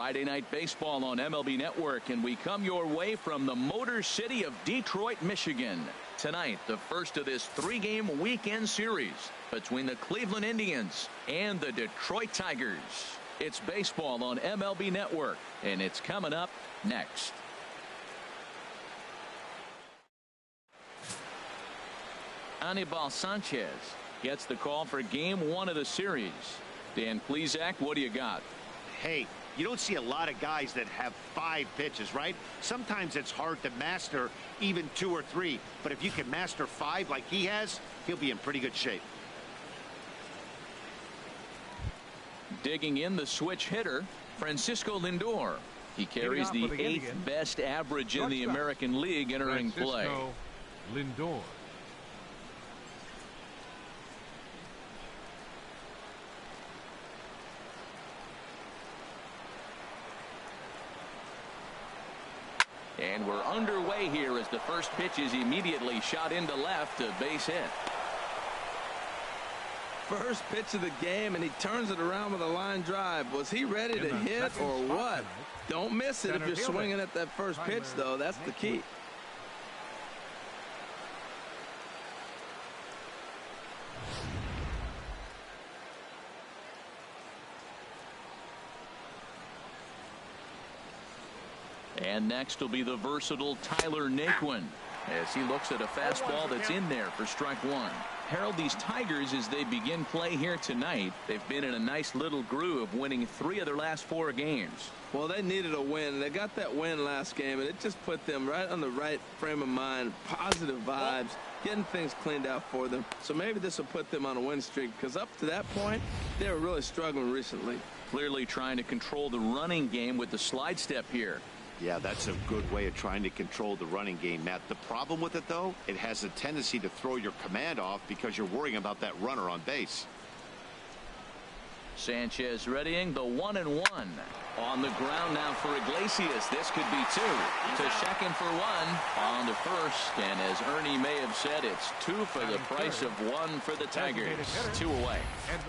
Friday Night Baseball on MLB Network, and we come your way from the Motor City of Detroit, Michigan. Tonight, the first of this three-game weekend series between the Cleveland Indians and the Detroit Tigers. It's baseball on MLB Network, and it's coming up next. Anibal Sanchez gets the call for game one of the series. Dan Plesac, what do you got? Hey, you don't see a lot of guys that have 5 pitches, right? Sometimes it's hard to master even 2 or 3. But if you can master 5 like he has, he'll be in pretty good shape. Digging in the switch hitter, Francisco Lindor. He carries the 8th best average in the American League entering play. Lindor. And we're underway here as the first pitch is immediately shot into left, a base hit. First pitch of the game, and he turns it around with a line drive. Was he ready to hit or what? Don't miss it if you're swinging at that first pitch, though. That's the key. And next will be the versatile Tyler Naquin as he looks at a fastball that's in there for strike one. Harold, these Tigers, as they begin play here tonight, they've been in a nice little groove, winning 3 of their last 4 games. Well, they needed a win. They got that win last game, and it just put them right on the right frame of mind, positive vibes, getting things cleaned out for them. So maybe this will put them on a win streak, because up to that point, they were really struggling recently. Clearly trying to control the running game with the slide step here. Yeah, that's a good way of trying to control the running game, Matt. The problem with it, though, it has a tendency to throw your command off because you're worrying about that runner on base. Sanchez readying the 1-1. On the ground now for Iglesias. This could be 2. To second for 1. On to first. And as Ernie may have said, it's 2 for the price of 1 for the Tigers. 2 away.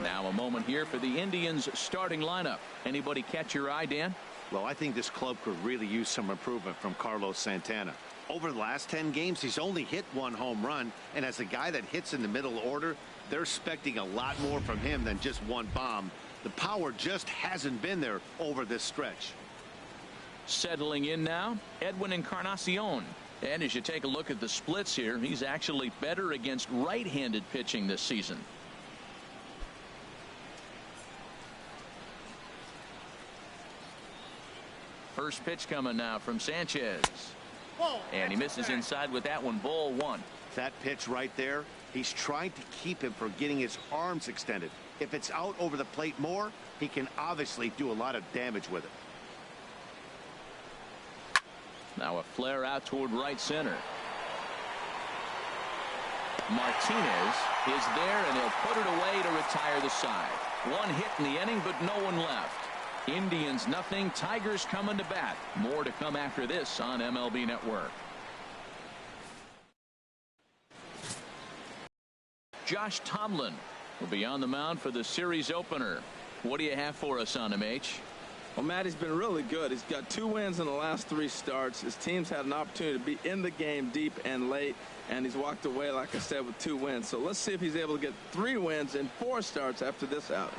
Now a moment here for the Indians starting lineup. Anybody catch your eye, Dan? Well, I think this club could really use some improvement from Carlos Santana. Over the last 10 games, he's only hit 1 home run, and as a guy that hits in the middle order, they're expecting a lot more from him than just 1 bomb. The power just hasn't been there over this stretch. Settling in now, EDWIN ENCARNACION. And as you take a look at the splits here, he's actually better against right-handed pitching this season. First pitch coming now from Sanchez. And he misses inside with that one. Ball 1. That pitch right there, he's trying to keep him from getting his arms extended. If it's out over the plate more, he can obviously do a lot of damage with it. Now a flare out toward right center. Martinez is there, and he'll put it away to retire the side. 1 hit in the inning, but no one left. Indians nothing. Tigers coming to bat. More to come after this on MLB Network. Josh Tomlin will be on the mound for the series opener. What do you have for us on him, H? Well, Matt, he's been really good. He's got 2 wins in the last 3 starts. His team's had an opportunity to be in the game deep and late, and he's walked away, like I said, with 2 wins. So let's see if he's able to get 3 wins in 4 starts after this outing.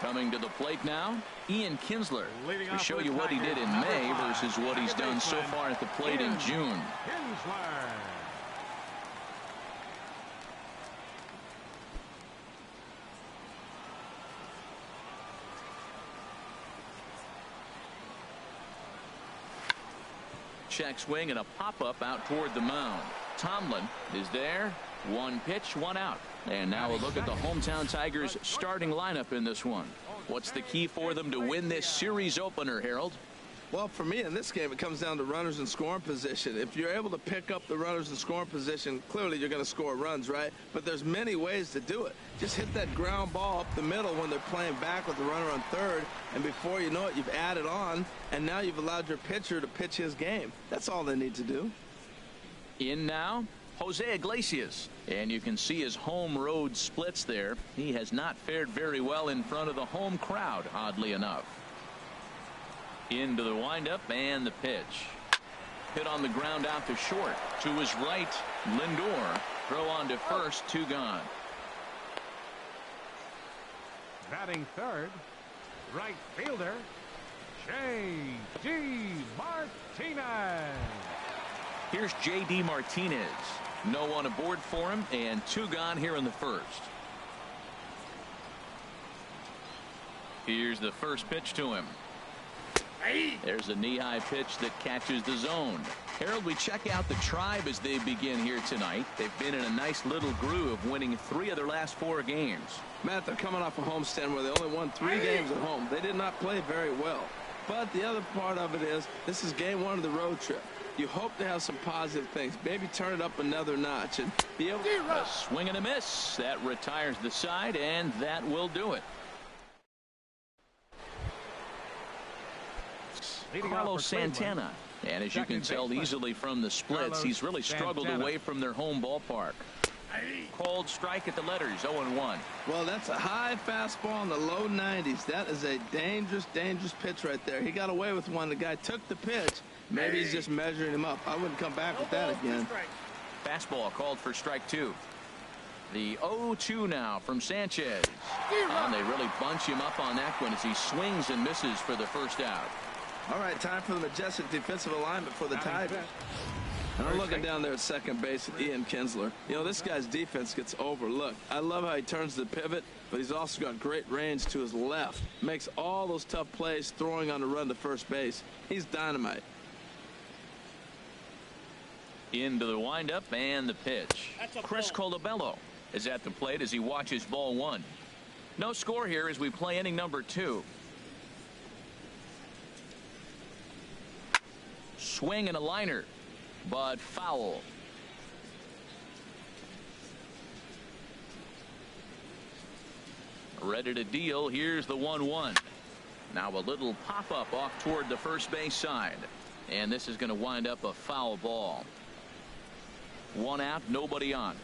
Coming to the plate now, Ian Kinsler. We show you what he did in May versus what he's done so far at the plate in June. Check swing and a pop-up out toward the mound. Tomlin is there. 1 pitch, 1 out. And now a look at the hometown Tigers starting lineup in this one. What's the key for them to win this series opener, Harold? Well, for me in this game, it comes down to runners in scoring position. If you're able to pick up the runners in scoring position, clearly you're going to score runs, right? But there's many ways to do it. Just hit that ground ball up the middle when they're playing back with the runner on third, and before you know it, you've added on, and now you've allowed your pitcher to pitch his game. That's all they need to do. In now, Jose Iglesias. And you can see his home road splits there. He has not fared very well in front of the home crowd, oddly enough. Into the windup and the pitch. Hit on the ground out to short. To his right, LINDOR. Throw on to first, 2 gone. Batting third, right fielder, J.D. Martinez. Here's J.D. Martinez. No one aboard for him, and 2 gone here in the first. Here's the first pitch to him. There's a knee-high pitch that catches the zone. Harold, we check out the Tribe as they begin here tonight. They've been in a nice little groove, winning 3 of their last 4 games. Matt, they're coming off a homestand where they only won 3 games at home. They did not play very well. But the other part of it is this is game 1 of the road trip. You hope to have some positive things. Maybe turn it up another notch and be able to... A swing and a miss. That retires the side, and that will do it. Carlos Santana. And as you can tell easily from the splits, he's really struggled away from their home ballpark. Called strike at the letters, 0-1. Well, that's a high fastball in the low 90s. That is a dangerous, dangerous pitch right there. He got away with one. The guy took the pitch. Maybe he's just measuring him up. I wouldn't come back with that again. Fastball called for strike 2. The 0-2 now from Sanchez. And they really bunch him up on that one as he swings and misses for the first out. All right, time for the majestic defensive alignment for the Tigers. And I'm looking down there at second base at Ian Kinsler. You know, this guy's defense gets overlooked. I love how he turns the pivot, but he's also got great range to his left. Makes all those tough plays throwing on the run to first base. He's dynamite. Into the windup and the pitch. Chris Colabello is at the plate as he watches ball 1. No score here as we play inning number 2. Swing and a liner, but foul. Ready to deal. Here's the 1-1. Now a little pop-up off toward the first base side. And this is going to wind up a foul ball. 1 out, nobody on.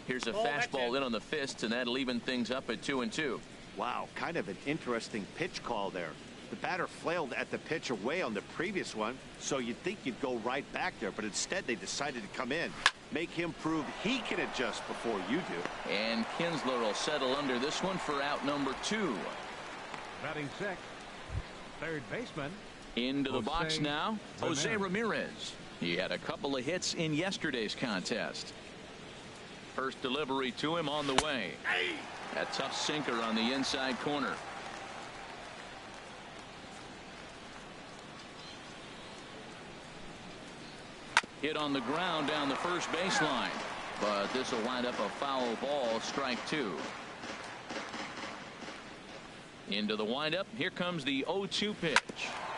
Here's a fastball in on the fist, and that'll even things up at 2-2. Wow, kind of an interesting pitch call there. The batter flailed at the pitch away on the previous one, so you'd think you'd go right back there, but instead they decided to come in. Make him prove he can adjust before you do. And Kinsler will settle under this one for out number 2. Batting 6th, third baseman. Into the box now, Jose Ramirez. He had a couple of hits in yesterday's contest. First delivery to him on the way. A tough sinker on the inside corner. Hit on the ground down the first baseline, but this will wind up a foul ball, strike 2. Into the windup. Here comes the 0-2 pitch.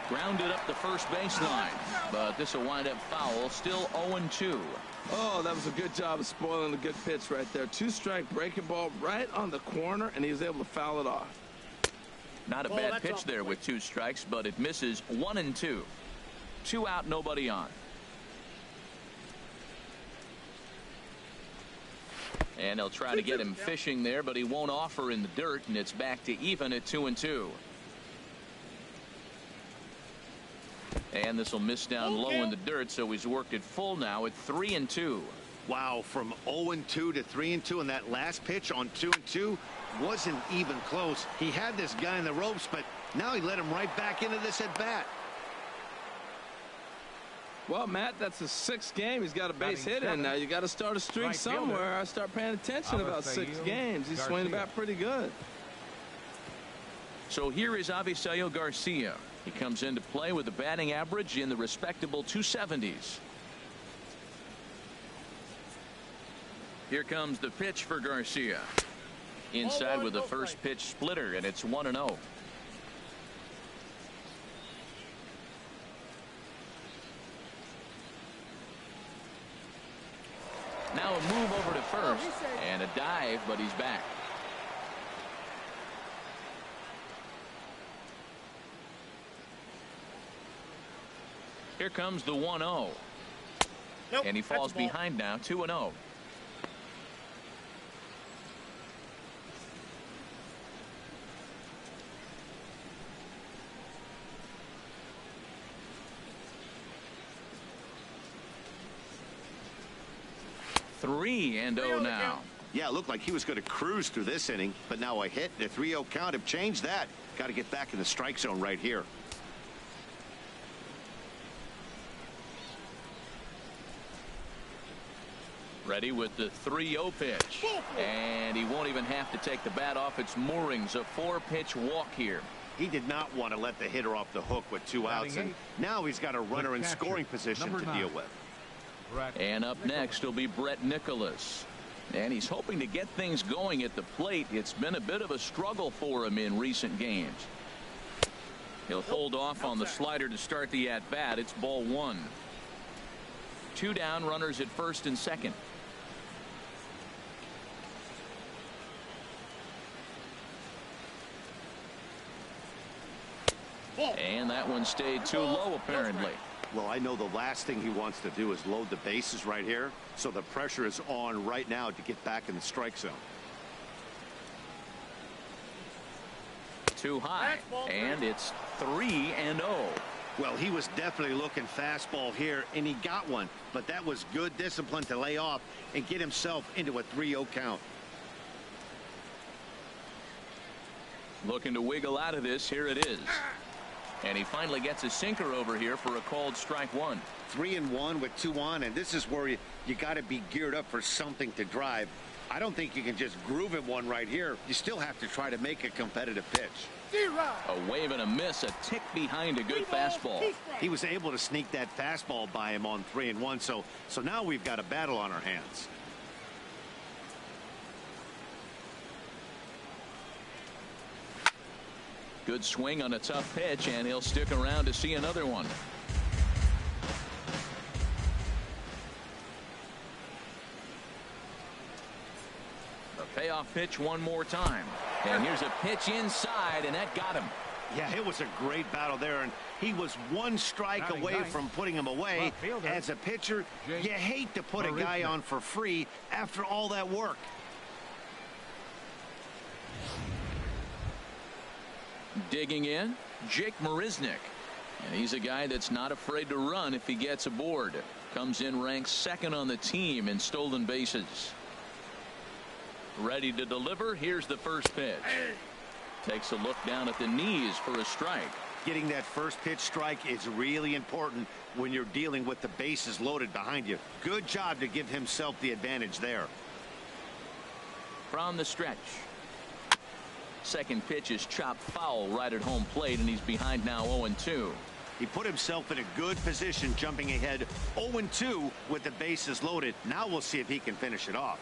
Grounded up the first baseline, but this will wind up foul, still 0-2. Oh, that was a good job of spoiling a good pitch right there. 2-strike breaking ball right on the corner, and he was able to foul it off. Not a bad pitch there with 2 strikes, but it misses 1-2. 2 out, nobody on. And they'll try to get him fishing there, but he won't offer in the dirt, and it's back to even at 2-2. And this will miss down low in the dirt, so he's worked it full now at 3-2. Wow, from 0-2 to 3-2, and that last pitch on 2-2 wasn't even close. He had this guy in the ropes, but now he let him right back into this at bat. Well, Matt, that's his 6th game. He's got a base hit in now. You got to start a streak somewhere. I start paying attention about 6 games. He's swinging the bat pretty good. So here is Avisail Garcia. He comes into play with a batting average in the respectable 270s. Here comes the pitch for Garcia. Inside with the first pitch splitter, and it's 1-0. Now a move over to first and a dive, but he's back. Here comes the 1-0. And he falls behind now, 2-0. 3-0 now. Yeah, it looked like he was going to cruise through this inning, but now a hit and a 3-0 count have changed that. Got to get back in the strike zone right here. Ready with the 3-0 pitch. And he won't even have to take the bat off its moorings. A 4-pitch walk here. He did not want to let the hitter off the hook with 2 outs, and now he's got a runner in scoring position to deal with. And up next will be Brett Nicholas. And he's hoping to get things going at the plate. It's been a bit of a struggle for him in recent games. He'll hold off on the slider to start the at-bat. It's ball 1. 2 down, runners at first and second. And that one stayed too low, apparently. Well, I know the last thing he wants to do is load the bases right here, so the pressure is on right now to get back in the strike zone. Too high, and it's 3-0. Well, he was definitely looking fastball here, and he got one, but that was good discipline to lay off and get himself into a 3-0 count. Looking to wiggle out of this. Here it is. And he finally gets a sinker over here for a called strike 1. 3-1 with 2 on, and this is where you got to be geared up for something to drive. I don't think you can just groove him one right here. You still have to try to make a competitive pitch. A wave and a miss, a tick behind a good fastball. He was able to sneak that fastball by him on 3-1, so now we've got a battle on our hands. Good swing on a tough pitch, and he'll stick around to see another one. The payoff pitch one more time. And here's a pitch inside, and that got him. Yeah, it was a great battle there, and he was 1 strike away from putting him away. As a pitcher, you hate to put a guy on for free after all that work. Digging in, Jake Marisnick. And he's a guy that's not afraid to run if he gets aboard. Comes in ranked 2nd on the team in stolen bases. Ready to deliver. Here's the first pitch. Takes a look down at the knees for a strike. Getting that first pitch strike is really important when you're dealing with the bases loaded behind you. Good job to give himself the advantage there. From the stretch. Second pitch is chopped foul right at home plate, and he's behind now 0-2. He put himself in a good position, jumping ahead 0-2 with the bases loaded. Now we'll see if he can finish it off.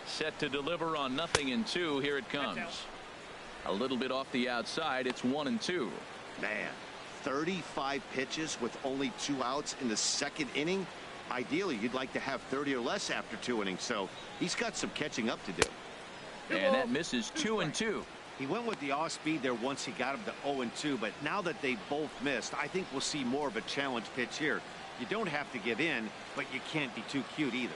Set to deliver on 0-2. Here it comes. A little bit off the outside. It's 1-2. Man, 35 pitches with only 2 outs in the 2nd inning. Ideally, you'd like to have 30 or less after 2 innings, so he's got some catching up to do. And that misses 2-2. He went with the off speed there once he got him to 0-2, but now that they both missed, I think we'll see more of a challenge pitch here. You don't have to give in, but you can't be too cute either.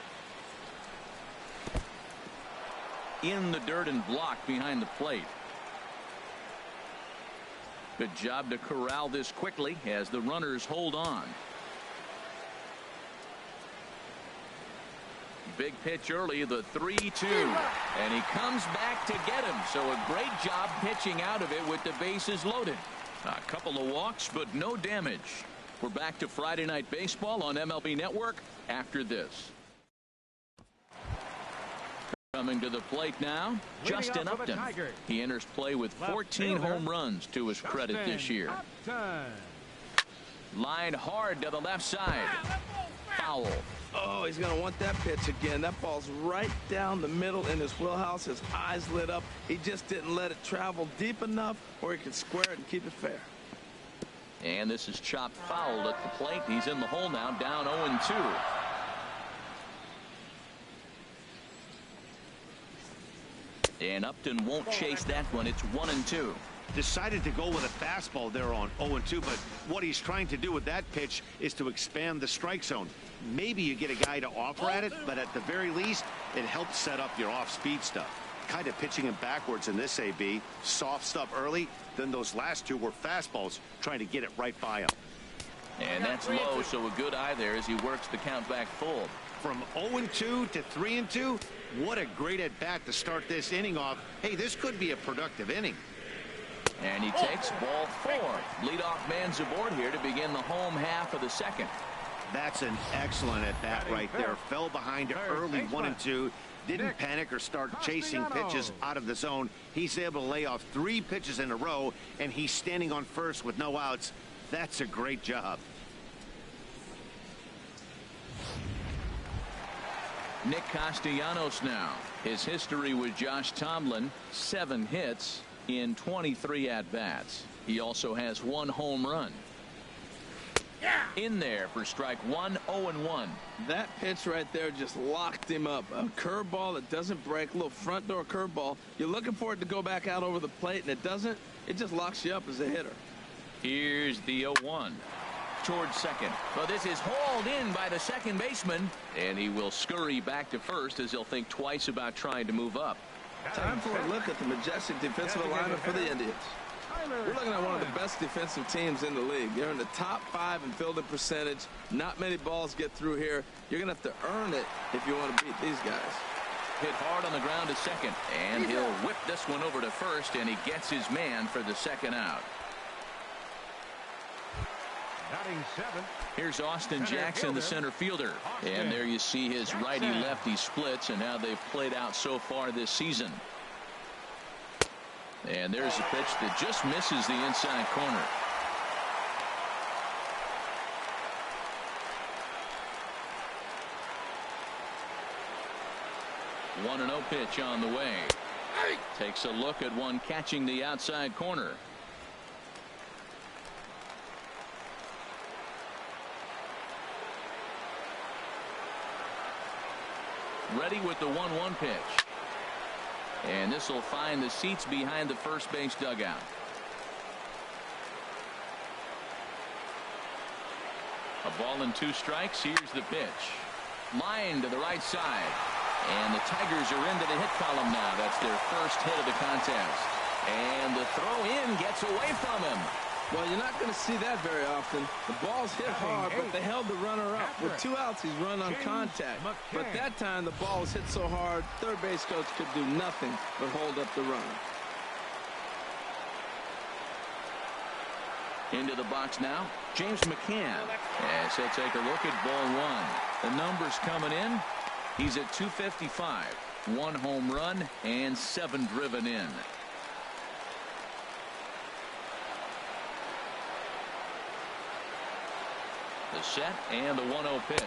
In the dirt and blocked behind the plate. Good job to corral this quickly as the runners hold on. Big pitch early, the 3-2, and he comes back to get him. So a great job pitching out of it with the bases loaded. A couple of walks, but no damage. We're back to Friday Night Baseball on MLB Network after this. Coming to the plate now, Justin Upton. He enters play with 14 home runs to his credit this year. Line hard to the left side. Foul. Oh, he's going to want that pitch again. That ball's right down the middle in his wheelhouse. His eyes lit up. He just didn't let it travel deep enough where he could square it and keep it fair. And this is chopped foul at the plate. He's in the hole now, down 0-2. And Upton won't chase that one. It's 1-2. Decided to go with a fastball there on 0-2, but what he's trying to do with that pitch is to expand the strike zone. Maybe you get a guy to offer at it, but at the very least, it helps set up your off-speed stuff. Kind of pitching him backwards in this AB. Soft stuff early, then those last 2 were fastballs, trying to get it right by him. And that's low, so a good eye there as he works the count back full. From 0-2 to 3-2, what a great at-bat to start this inning off. Hey, this could be a productive inning. And he takes ball 4. Leadoff man's aboard here to begin the home half of the second. That's an excellent at-bat right there. Fell behind early 1-2. Didn't panic or start chasing pitches out of the zone. He's able to lay off 3 pitches in a row, and he's standing on first with no outs. That's a great job. Nick Castellanos now. His history with Josh Tomlin, 7 hits in 23 at-bats. He also has 1 home run. In there for strike 1, 0-1. That pitch right there just locked him up. A curveball that doesn't break, a little front door curveball. You're looking for it to go back out over the plate, and it doesn't. It just locks you up as a hitter. Here's the 0-1 towards second. Well, this is hauled in by the second baseman, and he will scurry back to first as he'll think twice about trying to move up. Time for a look at the majestic defensive alignment for the Indians. We're looking at one of the best defensive teams in the league. They're in the top 5 in fielding percentage. Not many balls get through here. You're going to have to earn it if you want to beat these guys. Hit hard on the ground to second, and he'll whip this one over to first, and he gets his man for the second out. Batting 7. Here's Austin Jackson, the center fielder. And there you see his righty-lefty splits and how they've played out so far this season. And there's a pitch that just misses the inside corner. One 1-0 pitch on the way. Takes a look at one catching the outside corner. Ready with the 1-1 pitch. And this will find the seats behind the first base dugout. A ball and 2 strikes. Here's the pitch. Line to the right side. And the Tigers are into the hit column now. That's their first hit of the contest. And the throw in gets away from him. Well, you're not going to see that very often. The ball's hit hard, but they held the runner up. With 2 outs, he's run on contact. But that time, the ball was hit so hard, third base coach could do nothing but hold up the runner. Into the box now, James McCann. As he'll take a look at ball 1. The numbers coming in. He's at 255. 1 home run and 7 driven in. The set and the 1-0 pitch.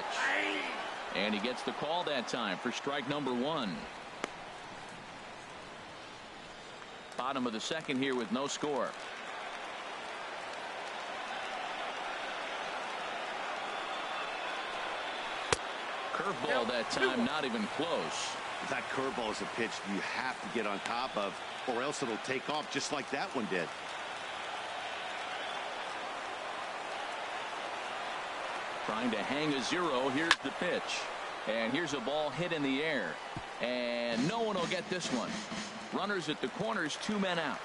And he gets the call that time for strike number 1. Bottom of the second here with no score. Curveball that time, not even close. That curveball is a pitch you have to get on top of, or else it'll take off just like that one did. Trying to hang a 0. Here's the pitch. And here's a ball hit in the air. And no one will get this one. Runners at the corners, 2 men out.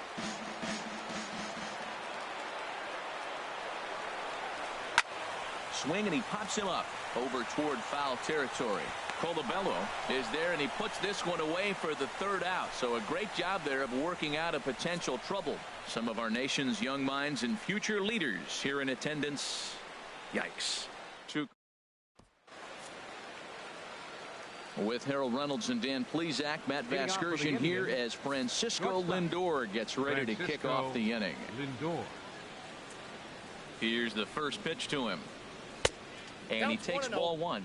Swing, and he pops him up over toward foul territory. Colabello is there, and he puts this one away for the 3rd out. So a great job there of working out a potential trouble. Some of our nation's young minds and future leaders here in attendance. Yikes. With Harold Reynolds and Dan Plesac, Matt Vasgersian here as Francisco Lindor gets ready to kick off the inning. Lindor. Here's the first pitch to him. And he takes ball 1.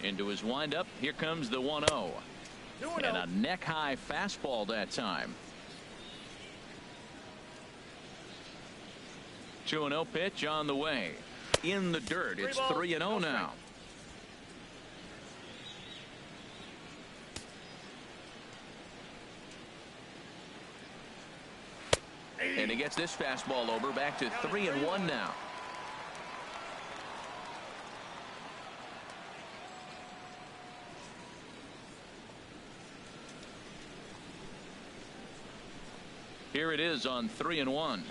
Into his windup. Here comes the 1-0. And a neck-high fastball that time. 2-0 pitch on the way. In the dirt. It's 3-0 now. And he gets this fastball over. Back to 3-1 now. Here it is on 3-1.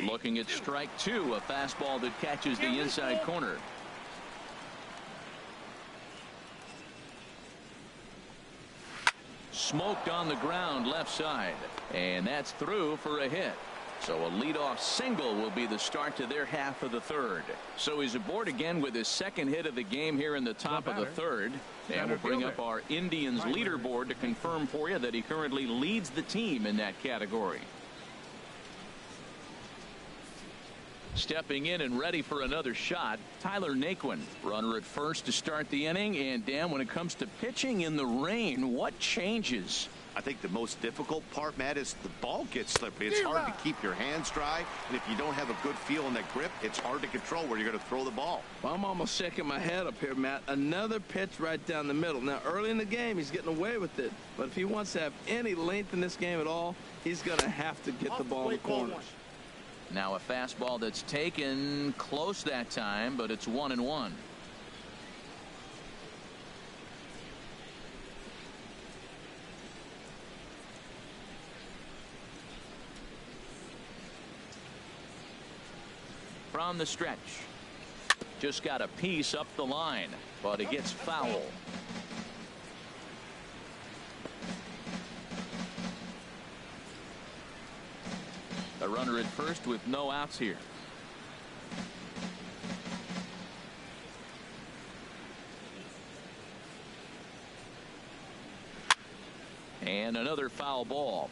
Looking at strike two, a fastball that catches the inside corner. Smoked on the ground left side, and that's through for a hit. So a leadoff single will be the start to their half of the third. So he's aboard again with his second hit of the game here in the top of the third. And we'll bring up our Indians leaderboard to confirm for you that he currently leads the team in that category. Stepping in and ready for another shot, Tyler Naquin. Runner at first to start the inning. And Dan, when it comes to pitching in the rain, what changes? I think the most difficult part, Matt, is the ball gets slippery. It's hard to keep your hands dry, and if you don't have a good feel in that grip, it's hard to control where you're going to throw the ball. Well, I'm almost shaking my head up here, Matt. Another pitch right down the middle. Now, early in the game, he's getting away with it, but if he wants to have any length in this game at all, he's going to have to get the ball in the corners. Now a fastball that's taken close that time, but it's 1-1. From the stretch, just got a piece up the line, but it gets foul. A runner at first with no outs here. And another foul ball.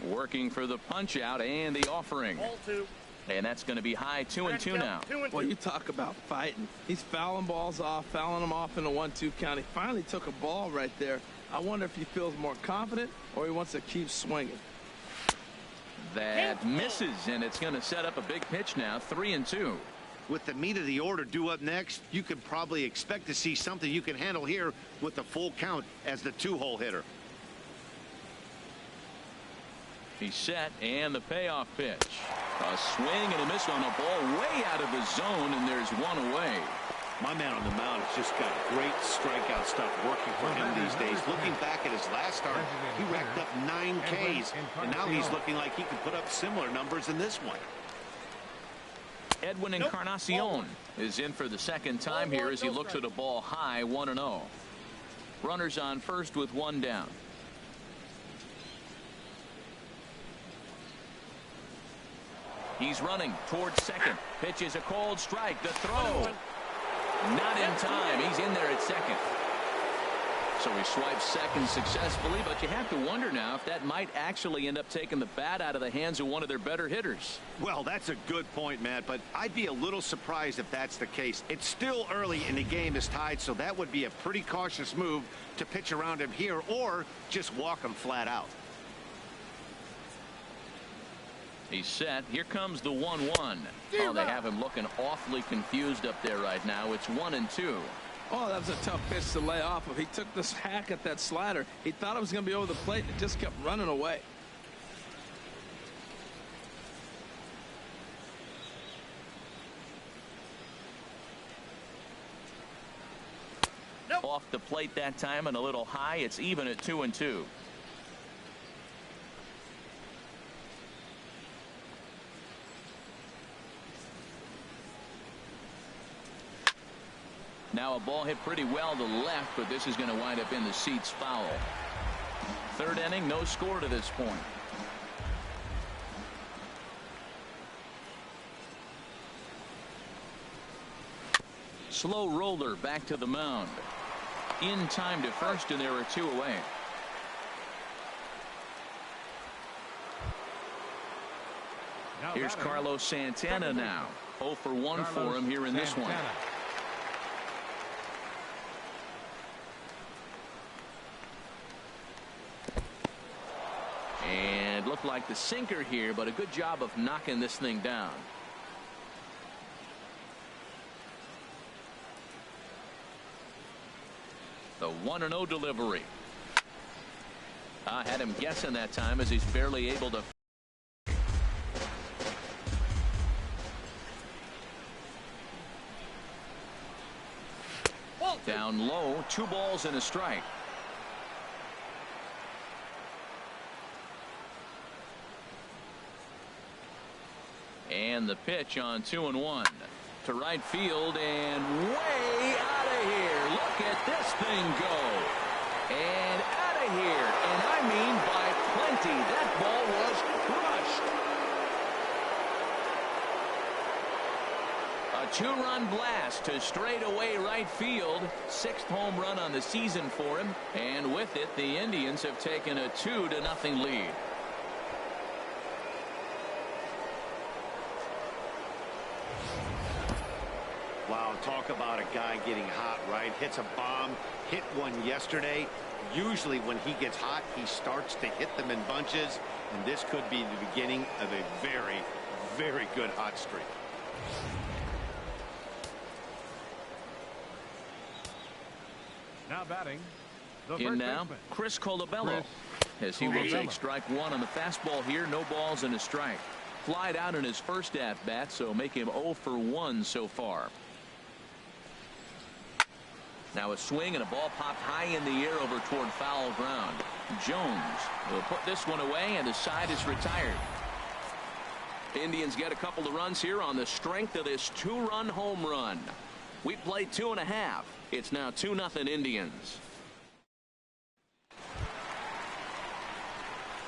Working for the punch out and the offering. And that's going to be high 2-2 now. Well, you talk about fighting. He's fouling balls off, fouling them off in a 1-2 count. He finally took a ball right there. I wonder if he feels more confident or he wants to keep swinging. That misses, and it's going to set up a big pitch now. 3-2. With the meat of the order due up next, you could probably expect to see something you can handle here with the full count as the two-hole hitter. He's set, and the payoff pitch. A swing and a miss on a ball way out of the zone, and there's one away. My man on the mound has just got great strikeout stuff working for him these days. Looking back at his last start, he racked up 9 Ks, and now he's looking like he can put up similar numbers in this one. EDWIN ENCARNACION is in for the second time here as he looks at a ball high, 1-0. Runners on first with one down. He's running towards second. Pitch is a cold strike. The throw. Not in time. He's in there at second. So he swipes second successfully, but you have to wonder now if that might actually end up taking the bat out of the hands of one of their better hitters. Well, that's a good point, Matt, but I'd be a little surprised if that's the case. It's still early and the game is tied, so that would be a pretty cautious move to pitch around him here or just walk him flat out. He's set. Here comes the 1-1. Oh, they have him looking awfully confused up there right now. It's 1-2. Oh, that was a tough pitch to lay off of. He took this hack at that slider. He thought it was going to be over the plate, and it just kept running away. Nope. Off the plate that time and a little high. It's even at 2-2. Now a ball hit pretty well to left, but this is going to wind up in the seats foul. Third inning, no score to this point. Slow roller back to the mound. In time to first, and there are 2 away. Here's Carlos Santana now. 0 for 1 for him here in this one. And looked like the sinker here, but a good job of knocking this thing down. The 1-0 delivery. Had him guessing that time as he's barely able to. Down low, 2 balls and a strike. And the pitch on 2-1 to right field and way out of here. Look at this thing go. And out of here. And I mean by plenty. That ball was crushed. A 2-run blast to straightaway right field. 6th home run on the season for him. And with it, the Indians have taken a 2-0 lead. Wow, talk about a guy getting hot, right? Hits a bomb, hit one yesterday. Usually when he gets hot, he starts to hit them in bunches, and this could be the beginning of a very, very good hot streak. Now batting. In now, Chris Colabello, as he will take strike 1 on the fastball here. No balls and a strike. Flied out in his first at-bat, so make him 0 for 1 so far. Now a swing and a ball popped high in the air over toward foul ground. Jones will put this one away, and the side is retired. Indians get a couple of runs here on the strength of this 2-run home run. We played 2.5. It's now 2-0 Indians.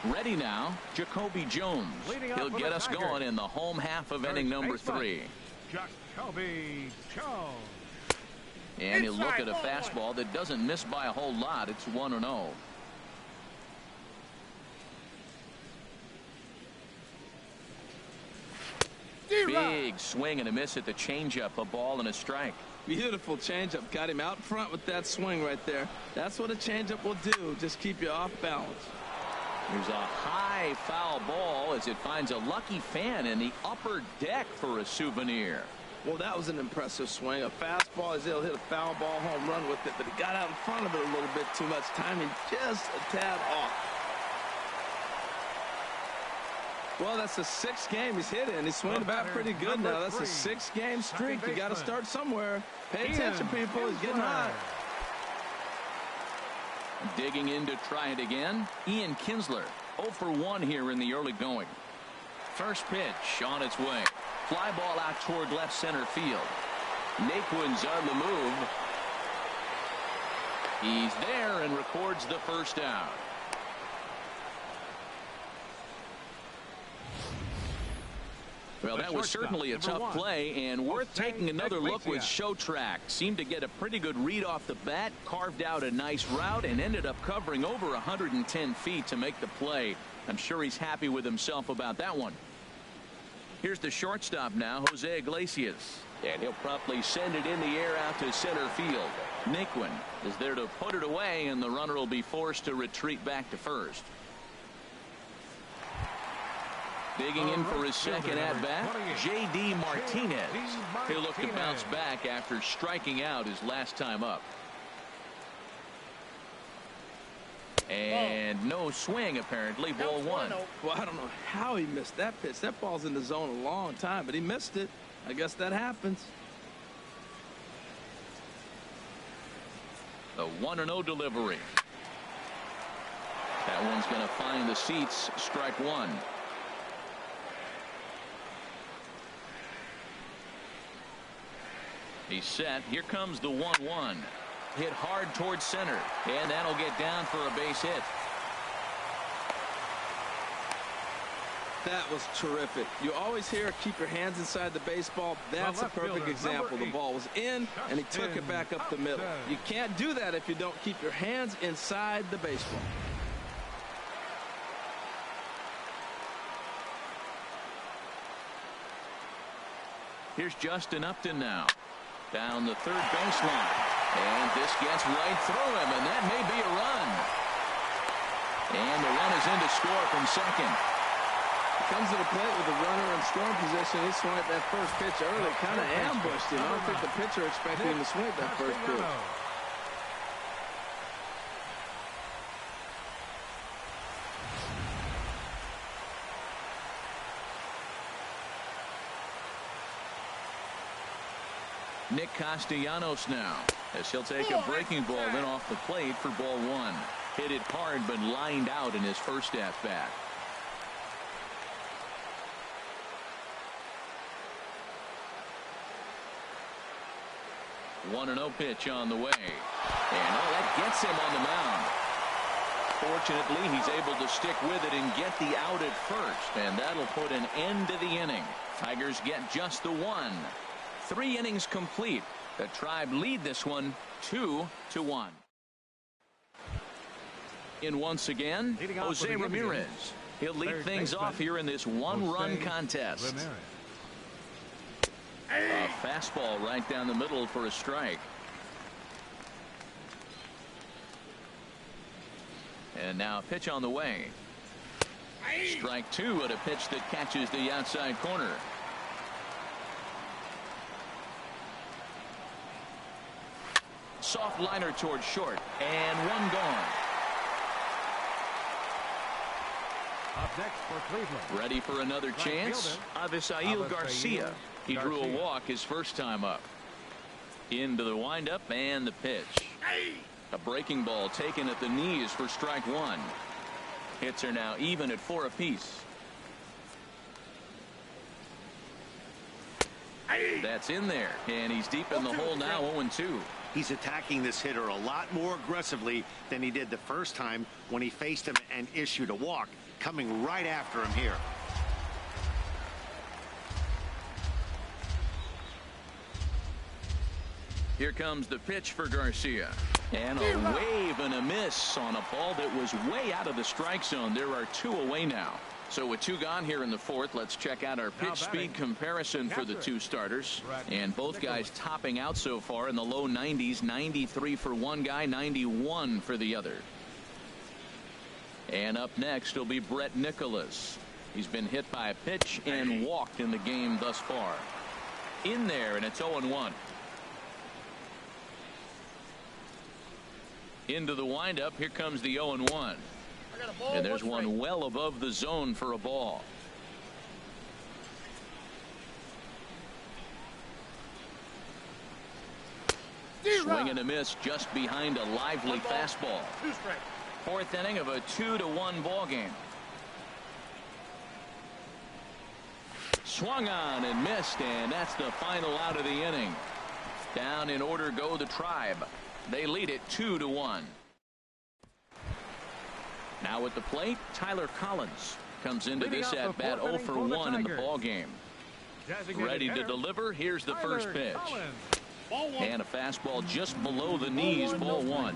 Ready now, Jacoby Jones. He'll get us going in the home half of inning number 3. Jacoby Jones. And he'll look at a fastball that doesn't miss by a whole lot. It's 1-0. Big swing and a miss at the changeup. A ball and a strike. Beautiful changeup. Got him out front with that swing right there. That's what a changeup will do. Just keep you off balance. There's a high foul ball as it finds a lucky fan in the upper deck for a souvenir. Well, that was an impressive swing. A fastball, is able to hit a foul ball home run with it, but he got out in front of it a little bit too much. Timing just a tad off. Well, that's the 6th game he's hit in. He's swinging about pretty good now. That's a 6-game streak. You got to start somewhere. Pay attention, people. He's getting hot. Digging in to try it again. Ian Kinsler, 0 for 1 here in the early going. First pitch on its way. Fly ball out toward left center field. Naquin's on the move. He's there and records the first down. Well, that was certainly a tough play, and worth taking another look with Showtrack. Seemed to get a pretty good read off the bat, carved out a nice route, and ended up covering over 110 feet to make the play. I'm sure he's happy with himself about that one. Here's the shortstop now, Jose Iglesias. And he'll promptly send it in the air out to center field. Naquin is there to put it away, and the runner will be forced to retreat back to first. Digging in for his second at-bat, J.D. Martinez. He'll look to bounce back after striking out his last time up. And no swing, apparently. Ball 1. Well, I don't know how he missed that pitch. That ball's in the zone a long time, but he missed it. I guess that happens. The 1-0 delivery. That one's going to find the seats. Strike 1. He's set. Here comes the 1-1. Hit hard towards center, and that'll get down for a base hit. That was terrific. You always hear keep your hands inside the baseball. That's a perfect example. The ball was in, and he took it back up the middle. You can't do that if you don't keep your hands inside the baseball. Here's Justin Upton now. Down the third baseline. And this gets right through him, and that may be a run. And the run is in to score from second. He comes to the plate with the runner in scoring position. He swung at that first pitch early, kind of ambushed him. I don't think the pitcher expected him to swing at that first pitch. Nick Castellanos now, as he'll take a breaking ball in off the plate for ball one. Hit it hard but lined out in his first at bat. One and 0 pitch on the way, and that gets him on the mound. Fortunately, he's able to stick with it and get the out at first, and that'll put an end to the inning. Tigers get just the one. 3 innings complete. The Tribe lead this one 2-1. In once again, Jose Ramirez. He'll lead things off here in this one-run contest. A fastball right down the middle for a strike. And now a pitch on the way. Strike 2 at a pitch that catches the outside corner. Soft liner towards short, and one gone. Up next for Cleveland. Ready for another chance? Avisail Garcia. He drew a walk his first time up. Into the windup and the pitch. A breaking ball taken at the knees for strike 1. Hits are now even at 4 apiece. That's in there, and he's deep in the hole now, 0-2. He's attacking this hitter a lot more aggressively than he did the first time when he faced him and issued a walk, coming right after him here. Here comes the pitch for Garcia. And a wave and a miss on a ball that was way out of the strike zone. There are 2 away now. So with 2 gone here in the 4th, let's check out our pitch speed comparison for the 2 starters. And both guys topping out so far in the low 90s. 93 for one guy, 91 for the other. And up next will be Brett Nicholas. He's been hit by a pitch and walked in the game thus far. In there, and it's 0-1. Into the windup. Here comes the 0-1. And there's one well above the zone for a ball. Swing and a miss just behind a lively fastball. 4th inning of a 2-1 ball game. Swung on and missed, and that's the final out of the inning. Down in order go the Tribe. They lead it 2-1. Now at the plate, Tyler Collins comes into this at bat 0 for 1 in the ball game. Ready to deliver. Here's the first pitch. And a fastball just below the knees, ball 1.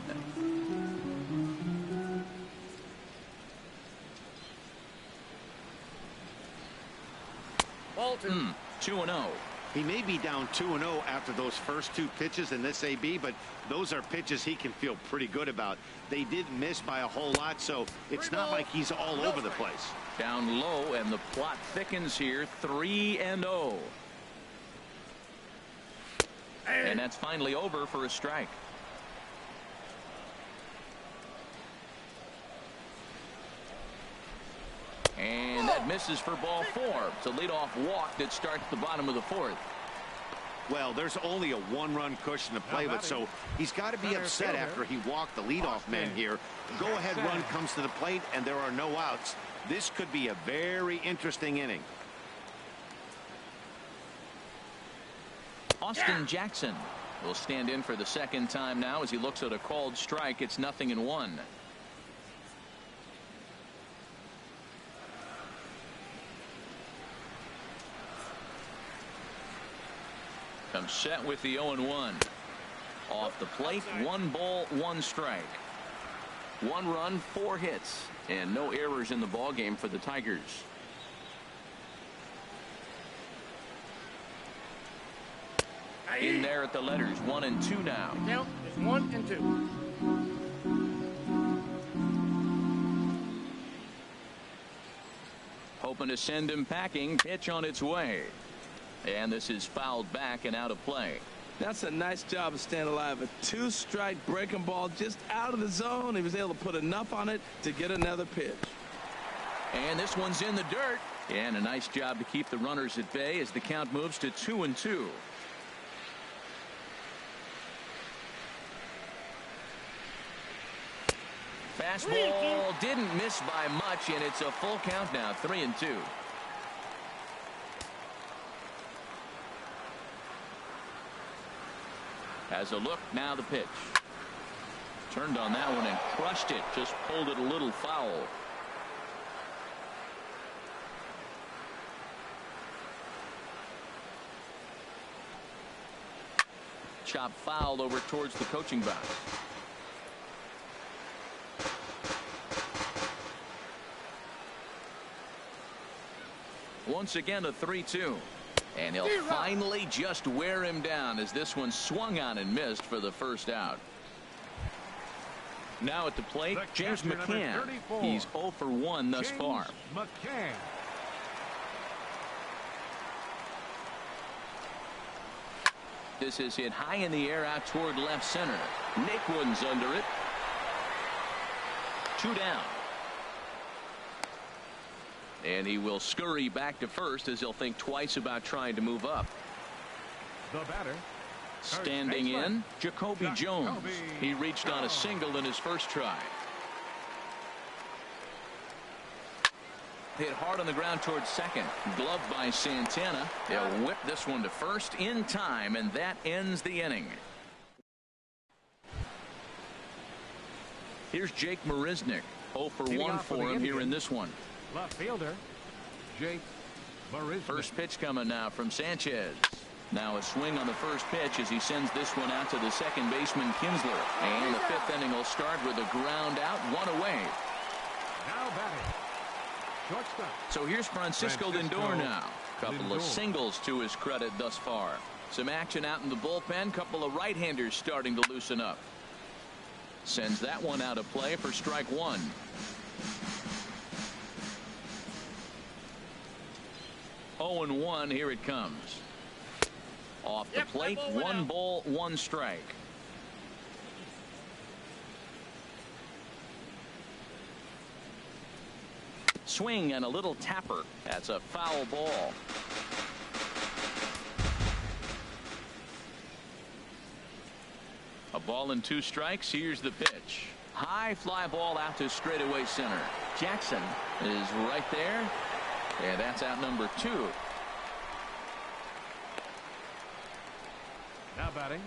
Walton. 2-0. He may be down 2-0 after those first 2 pitches in this AB, but those are pitches he can feel pretty good about. They did miss by a whole lot, so it's not like he's all over the place. Down low, and the plot thickens here. 3-0. And that's finally over for a strike. And that misses for ball 4. It's a leadoff walk that starts the bottom of the 4th. Well, there's only a 1-run cushion to play with, so he's got to be upset after he walked the leadoff man here. Go-ahead run comes to the plate, and there are no outs. This could be a very interesting inning. Austin Jackson will stand in for the 2nd time now as he looks at a called strike. It's 0-1. Comes set with the 0-1. Off the plate, 1 ball, 1 strike. 1 run, 4 hits, and no errors in the ball game for the Tigers. In there at the letters, 1 and 2 now. Count is 1 and 2. Hoping to send him packing. Pitch on its way. And this is fouled back and out of play. That's a nice job of staying alive. A 2-strike breaking ball just out of the zone. He was able to put enough on it to get another pitch. And this one's in the dirt. And a nice job to keep the runners at bay as the count moves to 2-2. Fastball didn't miss by much, and it's a full count now, 3-2. Has a look, now the pitch. Turned on that one and crushed it, just pulled it a little foul. Chop foul over towards the coaching box. Once again a 3-2. And he'll finally just wear him down as this one swung on and missed for the first out. Now at the plate, James McCann. He's 0 for 1 thus far. McCann. This is hit high in the air out toward left center. Naquin's under it. 2 down. And he will scurry back to first as he'll think twice about trying to move up. The batter. Standing in, Jacoby Jones. He reached on a single in his first try. Hit hard on the ground towards second. Gloved by Santana. They'll whip this one to first in time, and that ends the inning. Here's Jake Marisnick. 0 for 1 for him here in this one. Left fielder, Jake Marisnick. First pitch coming now from Sanchez. Now a swing on the first pitch as he sends this one out to the second baseman Kinsler. And the 5th inning will start with a ground out, 1 away. Now batting. Shortstop. So here's Francisco Lindor now. Couple of singles to his credit thus far. Some action out in the bullpen. Couple of right-handers starting to loosen up. Sends that one out of play for strike 1. Oh and 1, here it comes. Off the plate, 1 ball, 1 strike. Swing and a little tapper. That's a foul ball. A ball and 2 strikes. Here's the pitch. High fly ball out to straightaway center. Jackson is right there. And that's out number 2. Now batting,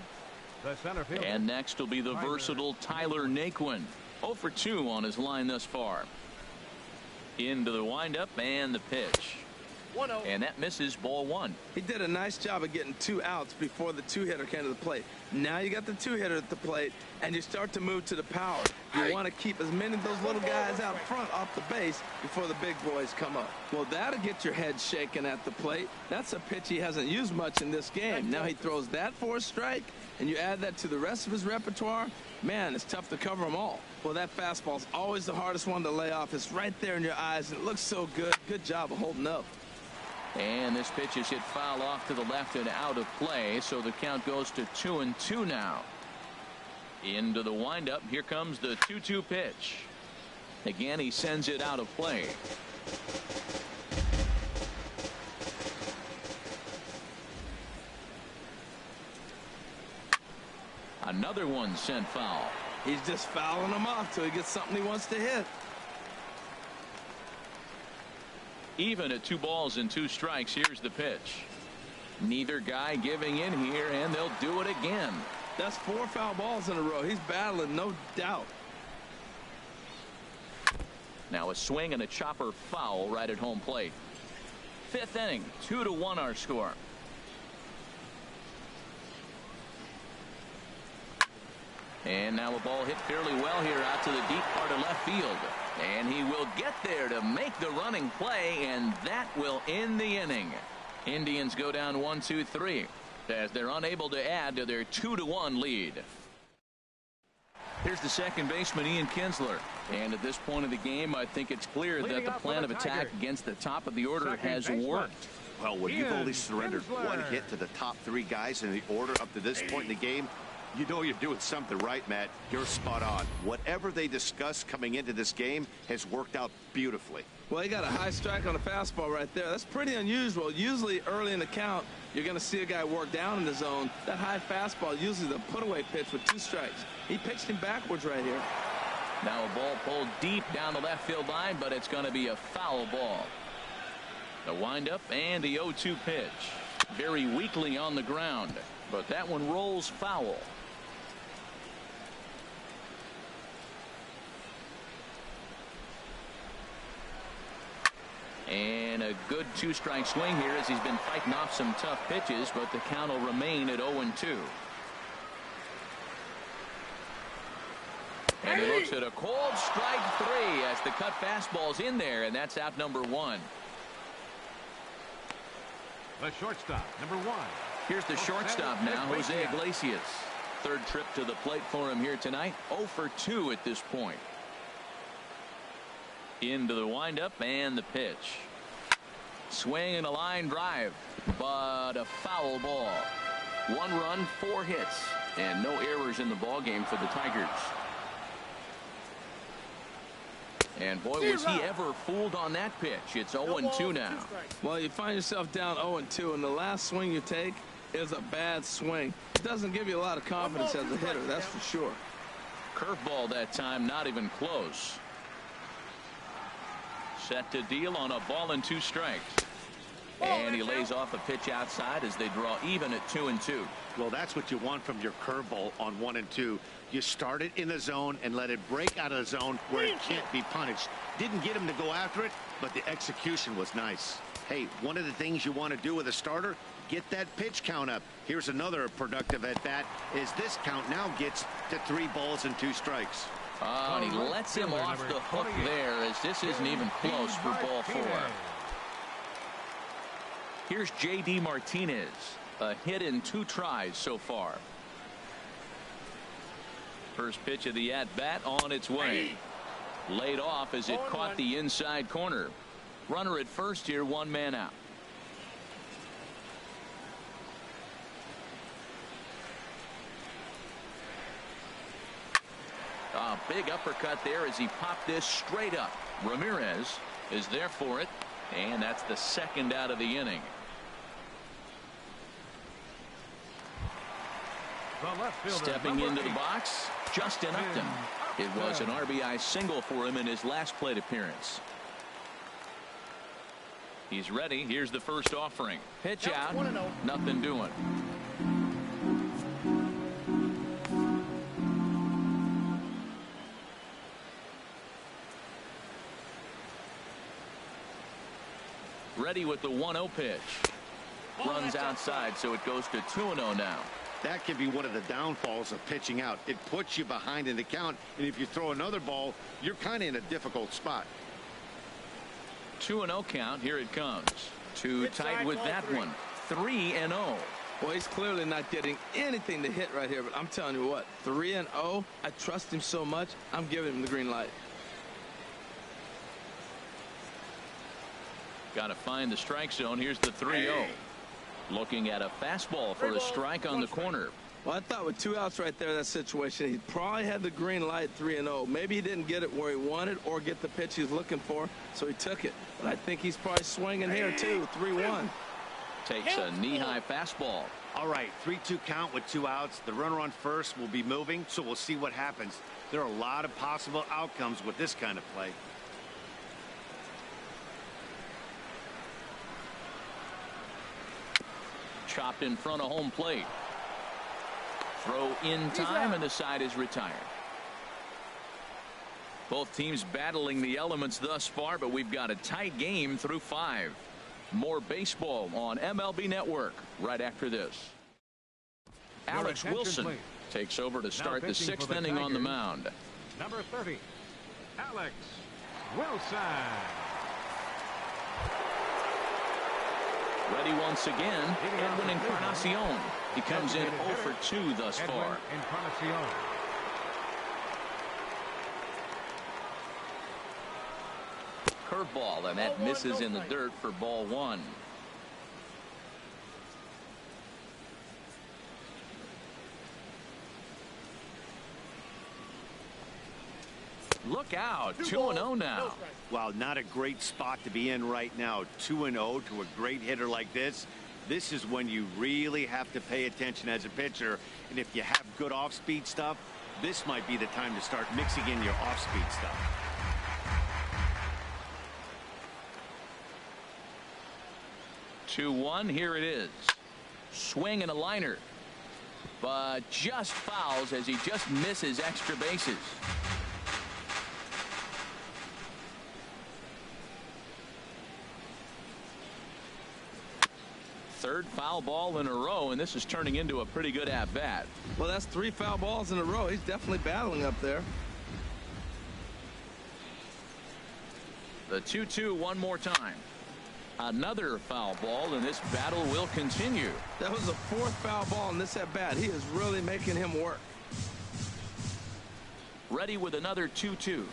the center fielder. And next will be the versatile Tyler Naquin. 0 for 2 on his line thus far. Into the windup and the pitch. 1-0. And that misses, ball 1. He did a nice job of getting 2 outs before the 2-hitter came to the plate. Now you got the 2-hitter at the plate, and you start to move to the power. You want to keep as many of those little guys out front off the base before the big boys come up. Well, that'll get your head shaking at the plate. That's a pitch he hasn't used much in this game. Now he throws that for a strike, and you add that to the rest of his repertoire. Man, it's tough to cover them all. Well, that fastball's always the hardest one to lay off. It's right there in your eyes, and it looks so good. Good job of holding up. And this pitch is hit foul off to the left and out of play, so the count goes to 2-2 now. Into the windup. Here comes the 2-2 pitch. Again, he sends it out of play. Another one sent foul. He's just fouling them off till he gets something he wants to hit. Even at 2 balls and 2 strikes. Here's the pitch. Neither guy giving in here, and they'll do it again. That's 4 foul balls in a row. He's battling, no doubt. Now a swing and a chopper foul right at home plate. 5th inning, 2-1 our score. And now a ball hit fairly well here out to the deep part of left field. And he will get there to make the running play, and that will end the inning. Indians go down 1-2-3 as they're unable to add to their 2-1 lead. Here's the second baseman, Ian Kinsler. And at this point of the game, I think it's clear that the plan of attack against the top of the order has worked. Well, when you've only surrendered 1 hit to the top 3 guys in the order up to this point in the game, you know you're doing something right, Matt. You're spot on. Whatever they discussed coming into this game has worked out beautifully. Well, he got a high strike on a fastball right there. That's pretty unusual. Usually early in the count, you're going to see a guy work down in the zone. That high fastball, usually the put-away pitch with 2 strikes. He pitched him backwards right here. Now a ball pulled deep down the left field line, but it's going to be a foul ball. The windup and the 0-2 pitch. Very weakly on the ground, but that one rolls foul. And a good two-strike swing here as he's been fighting off some tough pitches, but the count will remain at 0-2. And he looks at a cold strike 3 as the cut fastball's in there, and that's out number 1. The shortstop, number 1. Here's the shortstop now, Jose Iglesias. Third trip to the plate for him here tonight. 0 for 2 at this point. Into the windup and the pitch. Swing and a line drive, but a foul ball. 1 run, 4 hits, and no errors in the ball game for the Tigers. And boy, was he ever fooled on that pitch. It's 0-2 now. Well, you find yourself down 0-2, and the last swing you take is a bad swing. It doesn't give you a lot of confidence as a hitter, that's for sure. Curveball that time, not even close. Set to deal on a ball and 2 strikes. And he lays off a pitch outside as they draw even at 2-2. Well, that's what you want from your curveball on 1 and 2. You start it in the zone and let it break out of the zone where it can't be punished. Didn't get him to go after it, but the execution was nice. Hey, one of the things you want to do with a starter, get that pitch count up. Here's another productive at bat as this count now gets to 3 balls and 2 strikes. And he lets him off the hook there as this isn't even close for ball 4. Here's J.D. Martinez. A hit in 2 tries so far. First pitch of the at-bat on its way. Laid off as it caught the inside corner. Runner at first here, 1 man out. A big uppercut there as he popped this straight up. Ramirez is there for it, and that's the 2nd out of the inning. Stepping into the box, Justin Upton. It was an RBI single for him in his last plate appearance. He's ready. Here's the first offering. Pitch out. Nothing doing. Ready with the 1-0 pitch. Runs outside, so it goes to 2-0 now. That can be one of the downfalls of pitching out. It puts you behind in the count, and if you throw another ball, you're kind of in a difficult spot. 2-0 count. Here it comes. Too tight with that one. 3-0. Well, he's clearly not getting anything to hit right here, but I'm telling you what, 3-0. I trust him so much, I'm giving him the green light. Got to find the strike zone. Here's the 3-0. Looking at a fastball for a strike on the corner. Well, I thought with 2 outs right there, that situation, he probably had the green light 3-0. Maybe he didn't get it where he wanted or get the pitch he was looking for, so he took it. But I think he's probably swinging here, too. 3-1. Takes a knee-high fastball. All right, 3-2 count with 2 outs. The runner on first will be moving, so we'll see what happens. There are a lot of possible outcomes with this kind of play. Chopped in front of home plate. Throw in time, and the side is retired. Both teams battling the elements thus far, but we've got a tight game through 5. More baseball on MLB Network right after this. Alex Wilson takes over to start the 6th inning on the mound. Number 30, Alex Wilson. Ready once again, EDWIN Encarnacion. He comes in 0 for 2 thus far. Encarnacion. Curveball, and that misses in the dirt for ball 1. Look out, 2-0 now. Wow, not a great spot to be in right now. 2-0 to a great hitter like this. This is when you really have to pay attention as a pitcher. And if you have good off-speed stuff, this might be the time to start mixing in your off-speed stuff. Two one, here it is. Swing and a liner, but just fouls as he just misses extra bases. Third foul ball in a row, and this is turning into a pretty good at-bat. Well, that's 3 foul balls in a row. He's definitely battling up there. The 2-2 one more time. Another foul ball, and this battle will continue. That was the 4th foul ball in this at-bat. He is really making him work. Ready with another 2-2.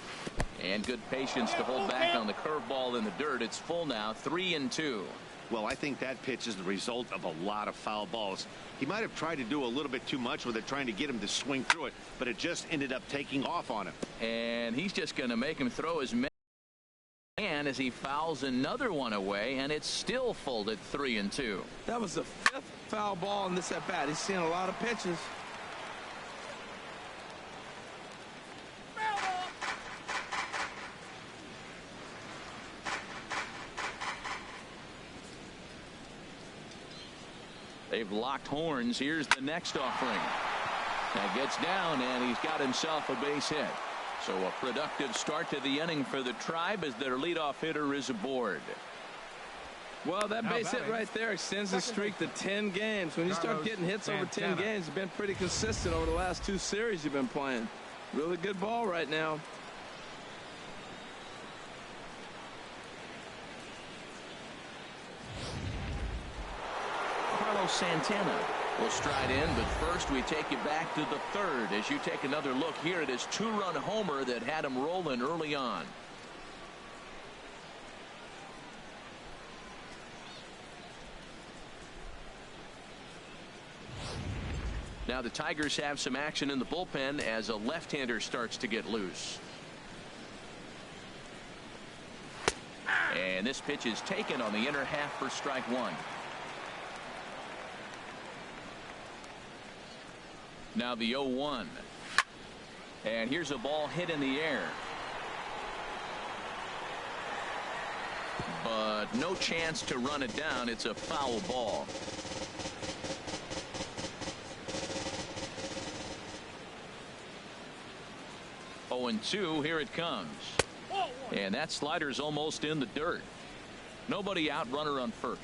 And good patience to hold back on the curveball in the dirt. It's full now, 3-2. Well, I think that pitch is the result of a lot of foul balls. He might have tried to do a little bit too much with it, trying to get him to swing through it, but it just ended up taking off on him. And he's just going to make him throw as many as he fouls another one away, and it's still full at 3-2. That was the 5th foul ball in this at-bat. He's seeing a lot of pitches. They've locked horns. Here's the next offering. That gets down, and he's got himself a base hit. So a productive start to the inning for the Tribe as their leadoff hitter is aboard. Well, that base hit right there extends the streak to 10 games. When you start getting hits over 10 games, you've been pretty consistent over the last 2 series you've been playing. Really good ball right now. Santana will stride in, but first we take you back to the 3rd as you take another look here at his 2-run homer that had him rolling early on. Now the Tigers have some action in the bullpen as a left-hander starts to get loose. And this pitch is taken on the inner half for strike 1. Now the 0-1. And here's a ball hit in the air. But no chance to run it down. It's a foul ball. Oh, and 2. Here it comes. And that slider's almost in the dirt. Nobody out, runner on first.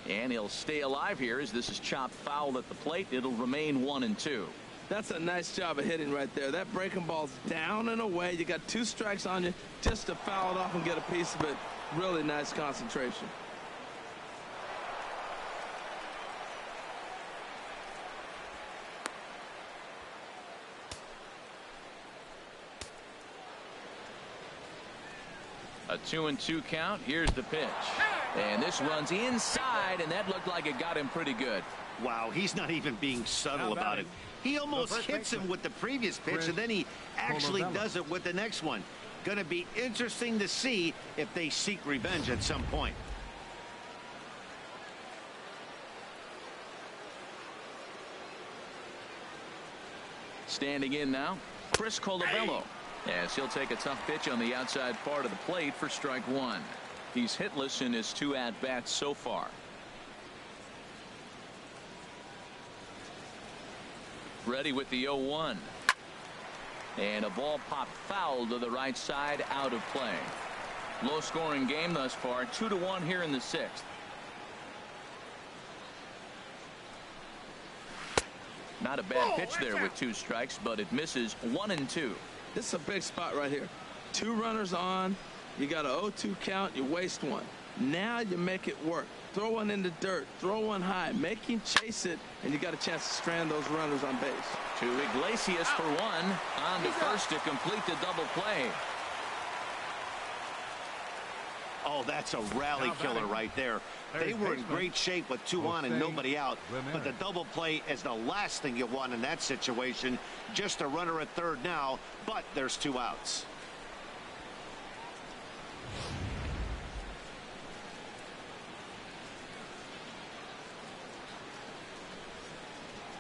And he'll stay alive here as this is chopped foul at the plate. It'll remain 1-2. That's a nice job of hitting right there. That breaking ball's down and away. You got 2 strikes on you just to foul it off and get a piece of it. Really nice concentration. A 2-2 count. Here's the pitch. And this runs inside, and that looked like it got him pretty good. Wow, he's not even being subtle about it. He almost hits him with the previous pitch, and then he actually does it with the next one. Going to be interesting to see if they seek revenge at some point. Standing in now, Chris Colabello, as he'll take a tough pitch on the outside part of the plate for strike 1. He's hitless in his 2 at-bats so far. Ready with the 0-1. And a ball popped foul to the right side, out of play. Low scoring game thus far, 2-1 here in the 6th. Not a bad pitch there with 2 strikes, but it misses 1-2. This is a big spot right here. 2 runners on. You got an 0-2 count. You waste 1. Now you make it work. Throw one in the dirt. Throw one high. Make him chase it, and you got a chance to strand those runners on base. To Iglesias for 1. On to first to complete the double play. Oh, that's a rally killer right there. They were in great shape with 2 on and nobody out, but the double play is the last thing you want in that situation. Just a runner at third now, but there's 2 outs.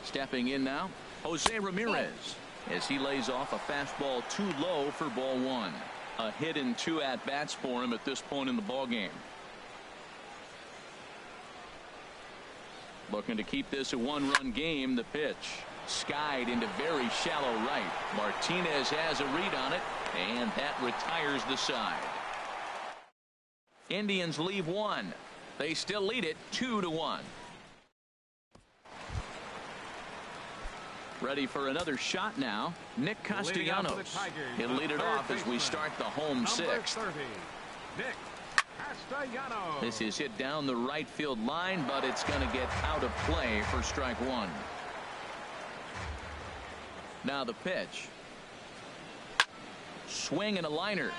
Stepping in now, Jose Ramirez, as he lays off a fastball too low for ball one. A hit and 2 at-bats for him at this point in the ball game. Looking to keep this a one-run game. The pitch skied into very shallow right. Martinez has a read on it, and that retires the side. Indians leave one. They still lead it 2-1. Ready for another shot now. Nick Castellanos. He'll lead it off as we start the home sixth. Nick Castellanos. This is hit down the right field line, but it's going to get out of play for strike one. Now the pitch. Swing and a liner,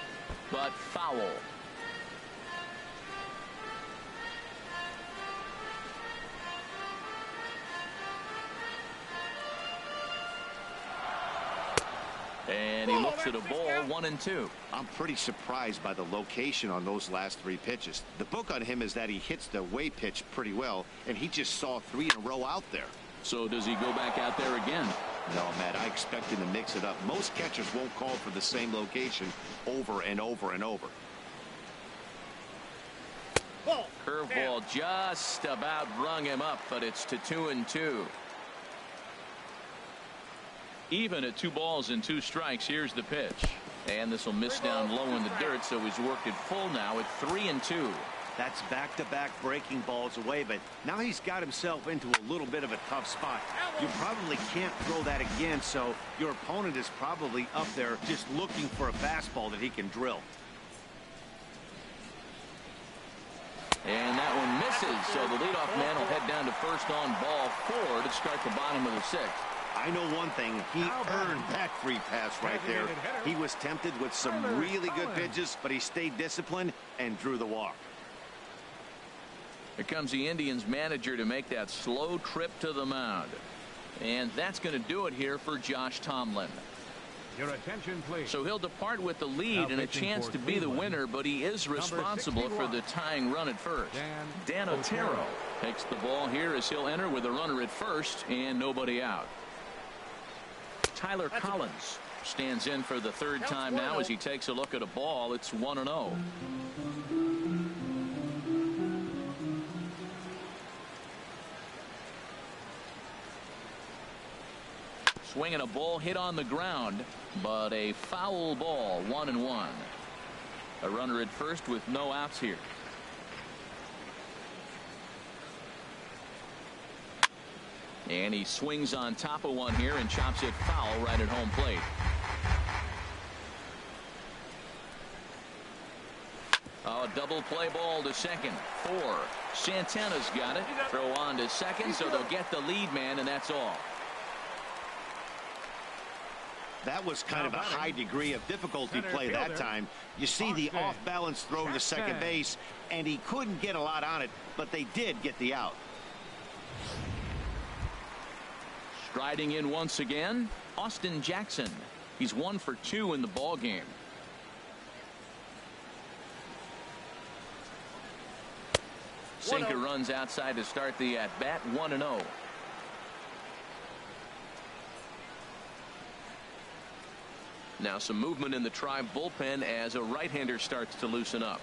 but foul. And he looks at a ball, 1-2. I'm pretty surprised by the location on those last 3 pitches. The book on him is that he hits the away pitch pretty well, and he just saw 3 in a row out there. So does he go back out there again? No, Matt, I expect him to mix it up. Most catchers won't call for the same location over and over and over. Curveball just about rung him up, but it's to 2-2. Even at 2 balls and 2 strikes. Here's the pitch, and this will miss down low in the dirt, so he's worked it full now at 3-2. That's back-to-back breaking balls away, but now he's got himself into a little bit of a tough spot. You probably can't throw that again, so your opponent is probably up there just looking for a fastball that he can drill. And that one misses, so the leadoff man will head down to first on ball 4 to start the bottom of the 6th. I know one thing, he earned that free pass right there. He was tempted with some really good pitches, but he stayed disciplined and drew the walk. Here comes the Indians manager to make that slow trip to the mound. And that's going to do it here for Josh Tomlin. Your attention, please. So he'll depart with the lead and a chance to be the winner, but he is responsible for the tying run at first. Dan Otero takes the ball here as he'll enter with a runner at first and nobody out. Tyler Collins stands in for the 3rd time now as he takes a look at a ball. It's 1-0. Swinging a ball hit on the ground, but a foul ball, 1-1. A runner at first with no outs here. And he swings on top of one here and chops it foul right at home plate. Oh, a double play ball to second. 4. Santana's got it. Throw on to second, so they'll get the lead man, and that's all. That was kind of a high degree of difficulty play that time. You see the off-balance throw to second base, and he couldn't get a lot on it, but they did get the out. Striding in once again, Austin Jackson. He's 1 for 2 in the ball game. Sinker runs outside to start the at-bat, 1-0. Now some movement in the Tribe bullpen as a right-hander starts to loosen up.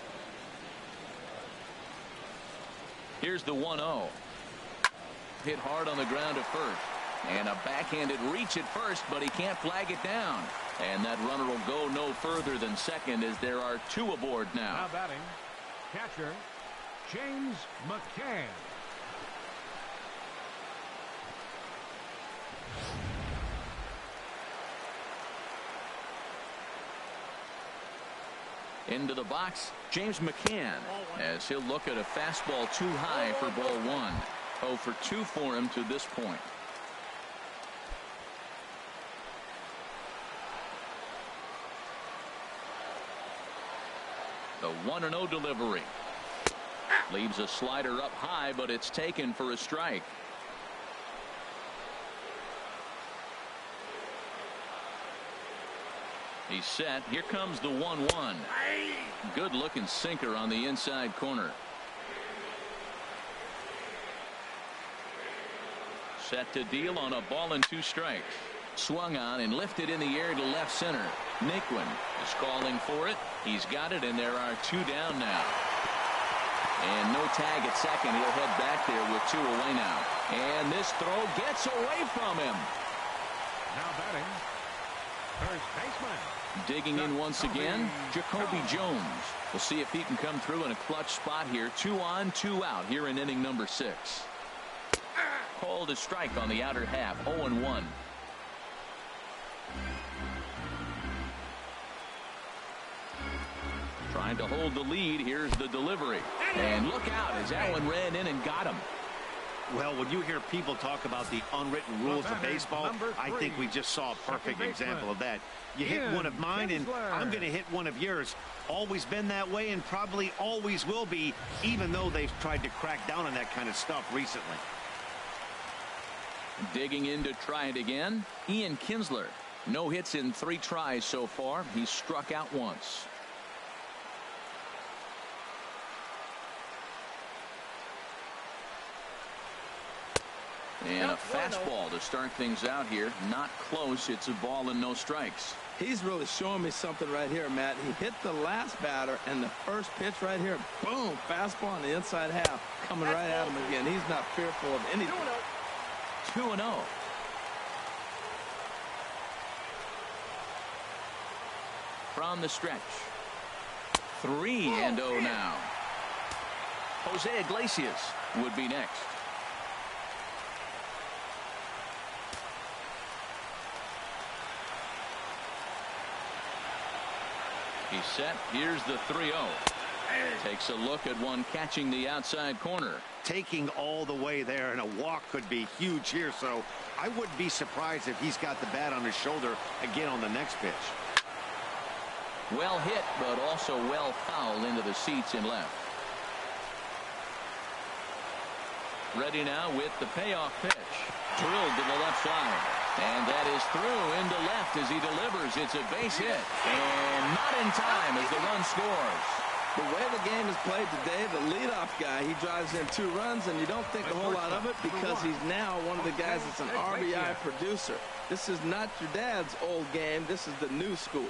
Here's the 1-0. Hit hard on the ground at first. And a backhanded reach at first, but he can't flag it down. And that runner will go no further than second as there are 2 aboard now. Now batting, catcher, James McCann. Into the box, James McCann, as he'll look at a fastball too high for ball 1. 0 for 2 for him to this point. The 1-0 delivery. Leaves a slider up high, but it's taken for a strike. He's set. Here comes the 1-1. Good looking sinker on the inside corner. Set to deal on a ball and 2 strikes. Swung on and lifted in the air to left center. EDWIN is calling for it. He's got it, and there are 2 down now. And no tag at second. He'll head back there with 2 away now. And this throw gets away from him. Now batting, first baseman. Digging in once again, Jacoby Jones. We'll see if he can come through in a clutch spot here. 2 on, 2 out here in inning number 6. Called a strike on the outer half. 0-1. Trying to hold the lead. Here's the delivery. And look out as that one ran in and got him. Well, when you hear people talk about the unwritten rules of baseball, I think we just saw a perfect example of that. You hit one of mine, and I'm going to hit one of yours. Always been that way and probably always will be, even though they've tried to crack down on that kind of stuff recently. Digging in to try it again, Ian Kinsler. No hits in 3 tries so far. He's struck out once. And a fastball to start things out here. Not close. It's a ball and no strikes. He's really showing me something right here, Matt. He hit the last batter, and the first pitch right here, boom, fastball on the inside half, coming right at him again. He's not fearful of anything. 2-0. From the stretch. 3-0 now. Jose Iglesias would be next. He's set. Here's the 3-0. Takes a look at one catching the outside corner. Taking all the way there, and a walk could be huge here, so I wouldn't be surprised if he's got the bat on his shoulder again on the next pitch. Well hit, but also well fouled into the seats in left. Ready now with the payoff pitch. Drilled to the left side. And that is through into left as he delivers. It's a base hit. And not in time as the run scores. The way the game is played today, the leadoff guy, he drives in 2 runs, and you don't think a whole lot of it because he's now one of the guys that's an RBI producer. This is not your dad's old game. This is the new school.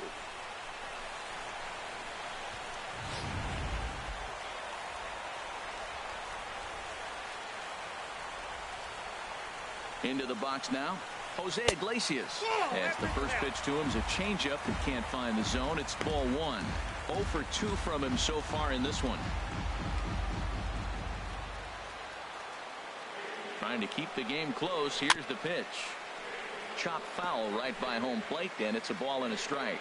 Into the box now, Jose Iglesias. As the first pitch to him is a changeup that can't find the zone. It's ball 1. 0 for 2 from him so far in this one. Trying to keep the game close. Here's the pitch. Chop foul right by home plate, and it's a ball and a strike.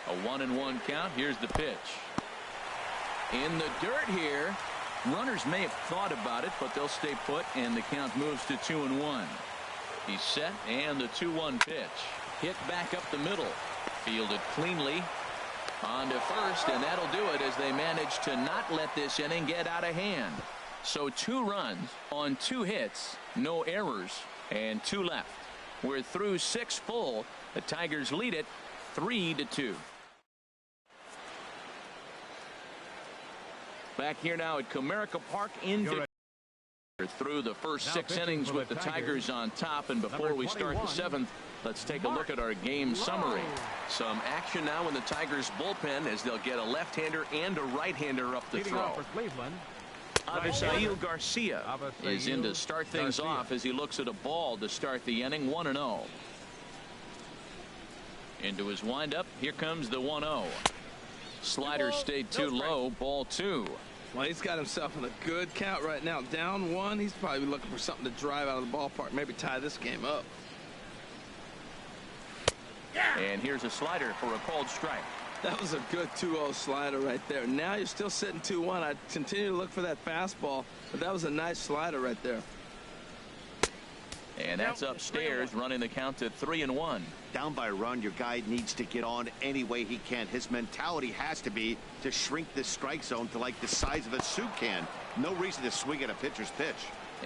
A 1-1 count. Here's the pitch. In the dirt here. Runners may have thought about it, but they'll stay put, and the count moves to 2-1. He's set, and the 2-1 pitch. Hit back up the middle. Fielded cleanly. On to first, and that'll do it as they manage to not let this inning get out of hand. So 2 runs on 2 hits, no errors, and 2 left. We're through 6 full. The Tigers lead it 3-2. Back here now at Comerica Park in Detroit. Through the first 6 innings with the Tigers on top, and before we start the 7th, let's take a look at our game summary. Some action now in the Tigers bullpen as they'll get a left-hander and a right-hander up the throw. Avisail Garcia is in to start things off as he looks at a ball to start the inning. 1-0. Into his windup. Here comes the 1-0. Slider stayed too low. Ball 2. Well, he's got himself in a good count right now. Down 1. He's probably looking for something to drive out of the ballpark. Maybe tie this game up. And here's a slider for a called strike. That was a good 2-0 slider right there. Now you're still sitting 2-1. I'd continue to look for that fastball, but that was a nice slider right there. And that's upstairs, running the count to 3-1. Down by a run, your guy needs to get on any way he can. His mentality has to be to shrink this strike zone to like the size of a soup can. No reason to swing at a pitcher's pitch.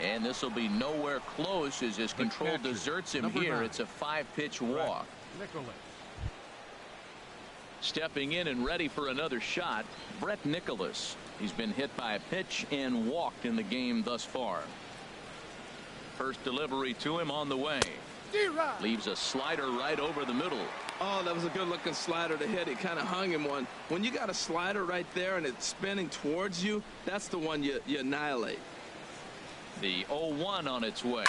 And this will be nowhere close as his control deserts him here. It's a 5-pitch walk. Stepping in and ready for another shot, Brett Nicholas. He's been hit by a pitch and walked in the game thus far. First delivery to him on the way. Leaves a slider right over the middle. Oh, that was a good-looking slider to hit. He kind of hung him one. When you got a slider right there and it's spinning towards you, that's the one you annihilate. The 0-1 on its way.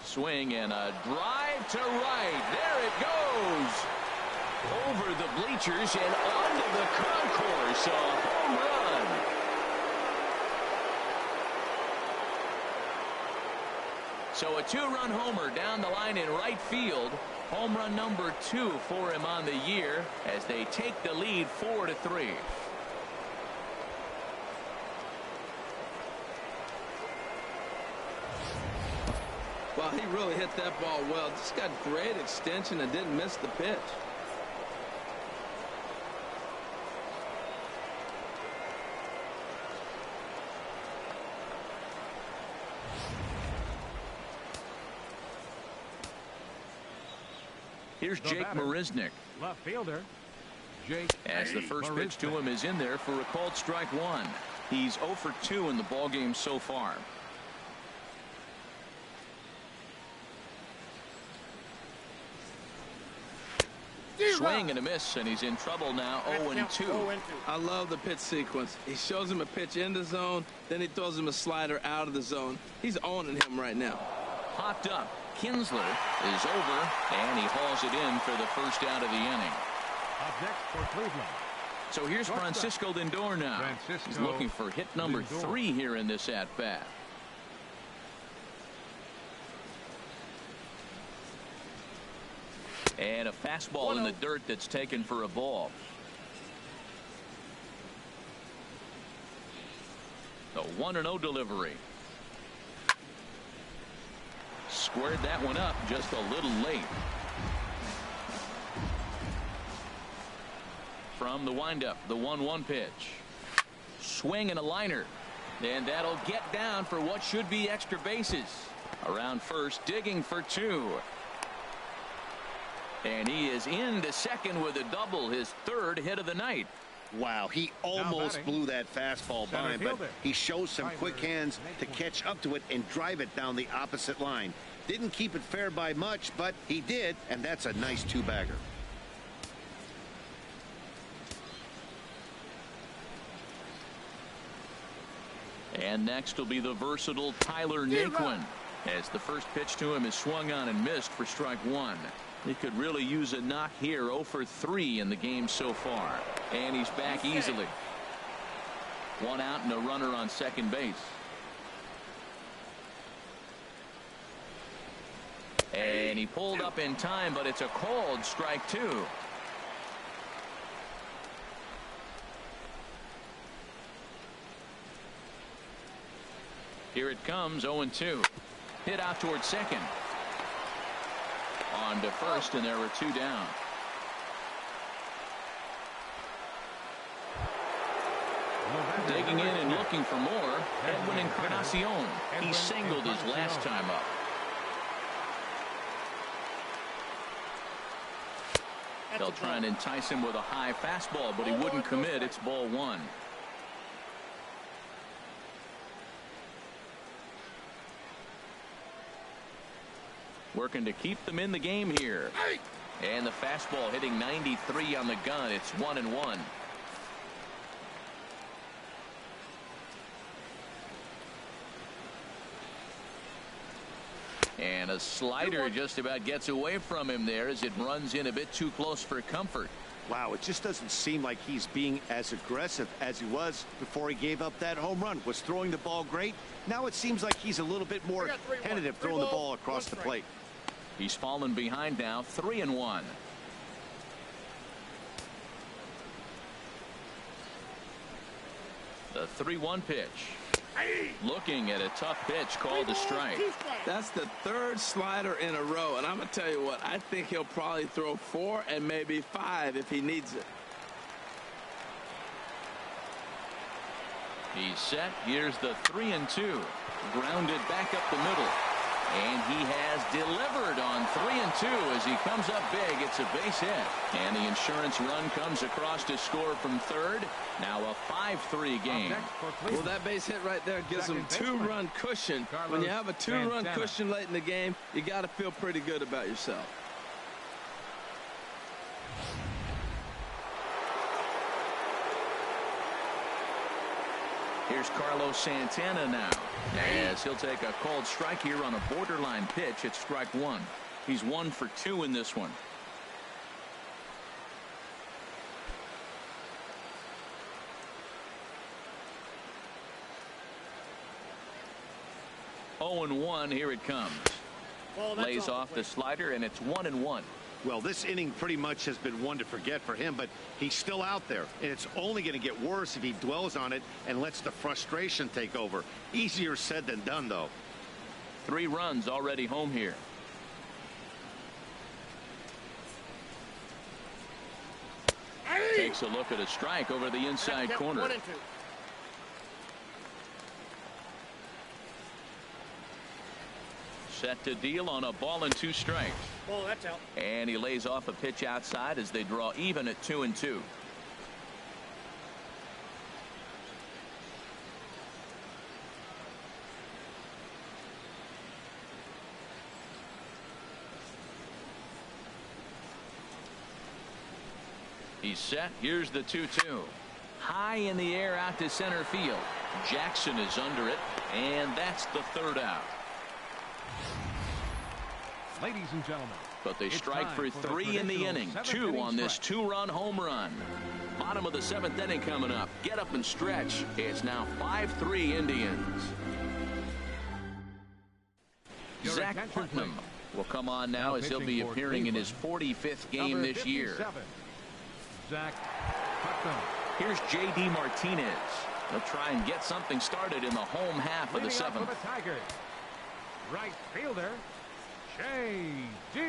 Swing and a drive to right. There it goes. Over the bleachers and onto the concourse. A home run. So a 2-run homer down the line in right field. Home run number 2 for him on the year as they take the lead 4-3. Well, he really hit that ball well. Just got great extension and didn't miss the pitch. Here's Jake MARISNICK. Left fielder, Jake. As the first pitch to him is in there for a called strike 1. He's 0 for 2 in the ballgame so far. Swing and a miss, and he's in trouble now. 0-2. I love the pitch sequence. He shows him a pitch in the zone, then he throws him a slider out of the zone. He's owning him right now. Popped up. Kinsler is over, and he hauls it in for the first out of the inning. Up next for Cleveland. So here's Francisco Lindor now. He's looking for hit number 3 here in this at-bat. And a fastball in the dirt that's taken for a ball. The 1-0 delivery. Squared that one up just a little late. From the windup, the 1-1 pitch. Swing and a liner. And that'll get down for what should be extra bases. Around first, digging for 2. And he is into second with a double, his 3rd hit of the night. Wow, he almost blew that fastball by him, but he shows some quick hands to catch up to it and drive it down the opposite line. Didn't keep it fair by much, but he did, and that's a nice 2-bagger. And next will be the versatile Tyler Naquin, as the first pitch to him is swung on and missed for strike 1. He could really use a knock here. 0 for 3 in the game so far. And he's back easily. 1 out and a runner on second base. And he pulled up in time, but it's a called strike 2. Here it comes, 0-2. Hit out towards second. On to first, and there were 2 down. Digging in and looking for more, EDWIN ENCARNACION. He singled his last time up. They'll try and entice him with a high fastball, but he wouldn't commit. It's ball 1. Working to keep them in the game here. And the fastball hitting 93 on the gun. It's 1-1. And a slider just about gets away from him there as it runs in a bit too close for comfort. Wow, it just doesn't seem like he's being as aggressive as he was before he gave up that home run. Was throwing the ball great. Now it seems like he's a little bit more tentative throwing the ball across the plate. He's fallen behind now, 3-1. The 3-1 pitch. Looking at a tough pitch called a strike. That's the 3rd slider in a row, and I'm going to tell you what, I think he'll probably throw 4 and maybe 5 if he needs it. He's set. Here's the 3-2. Grounded back up the middle. And he has delivered on 3 and 2 as he comes up big. It's a base hit. And the insurance run comes across to score from third. Now a 5-3 game. Well, that base hit right there gives them 2-run cushion. When you have a 2-run cushion late in the game, you got to feel pretty good about yourself. Here's Carlos Santana now, as he'll take a called strike here on a borderline pitch at strike 1. He's 1 for 2 in this one. Oh and 1, here it comes. Lays off the slider, and it's 1-1. Well, this inning pretty much has been one to forget for him, but he's still out there, and it's only going to get worse if he dwells on it and lets the frustration take over. Easier said than done, though. 3 runs already home here. Takes a look at a strike over the inside corner. 1 and 2. Set to deal on a ball and 2 strikes. Ball, that's out. And he lays off a pitch outside as they draw even at 2 and 2. He's set. Here's the 2-2. High in the air out to center field. Jackson is under it, and that's the 3rd out. Ladies and gentlemen, but they strike for 3 in the inning. 2 on this 2-run home run. Bottom of the 7th inning coming up. Get up and stretch. It's now 5-3 Indians. Zach Putnam will come on now as he'll be appearing in his 45th game this year. Zach Putnam. Here's J.D. Martinez. He'll try and get something started in the home half of the 7th. Tigers. Right fielder, J.D.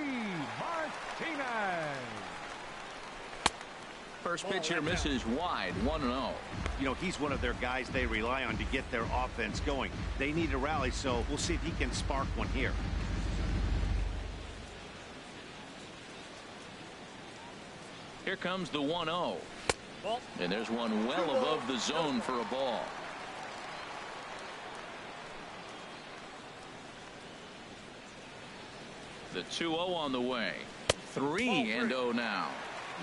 Martinez. First pitch here misses wide, 1-0. You know, he's one of their guys they rely on to get their offense going. They need a rally, so we'll see if he can spark one here. Here comes the 1-0. And there's one well above the zone for a ball. The 2-0 on the way. 3-0 now.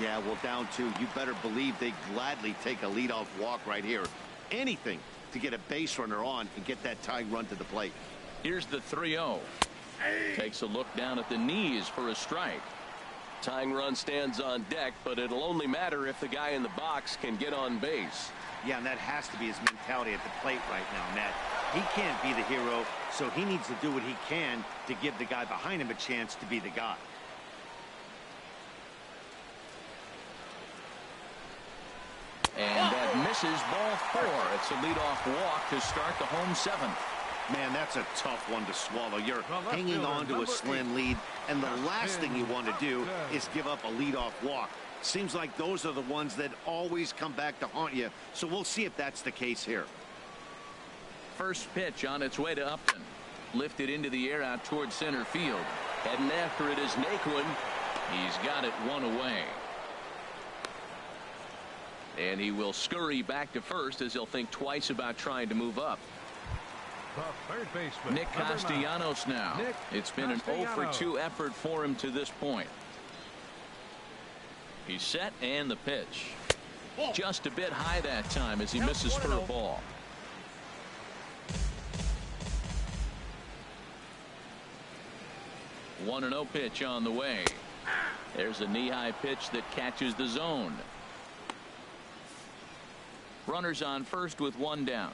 Yeah, well, down 2. You better believe they gladly take a leadoff walk right here. Anything to get a base runner on and get that tying run to the plate. Here's the 3-0. Takes a look down at the knees for a strike. Tying run stands on deck, but it'll only matter if the guy in the box can get on base. Yeah, and that has to be his mentality at the plate right now, Nat. He can't be the hero, so he needs to do what he can to give the guy behind him a chance to be the guy. And that misses ball 4. It's a leadoff walk to start the home 7th. Man, that's a tough one to swallow. You're hanging on to a slim lead, and the last thing you want to do is give up a leadoff walk. Seems like those are the ones that always come back to haunt you, so we'll see if that's the case here. First pitch on its way to Upton. Lifted into the air out towards center field. Heading after it is Naquin. He's got it 1 away. And he will scurry back to first as he'll think twice about trying to move up. The third baseman, Nick Castellanos now. It's been an 0 for 2 effort for him to this point. He's set, and the pitch. Just a bit high that time as he misses for a ball. One 1-0 pitch on the way. There's a knee-high pitch that catches the zone. Runners on first with 1 down.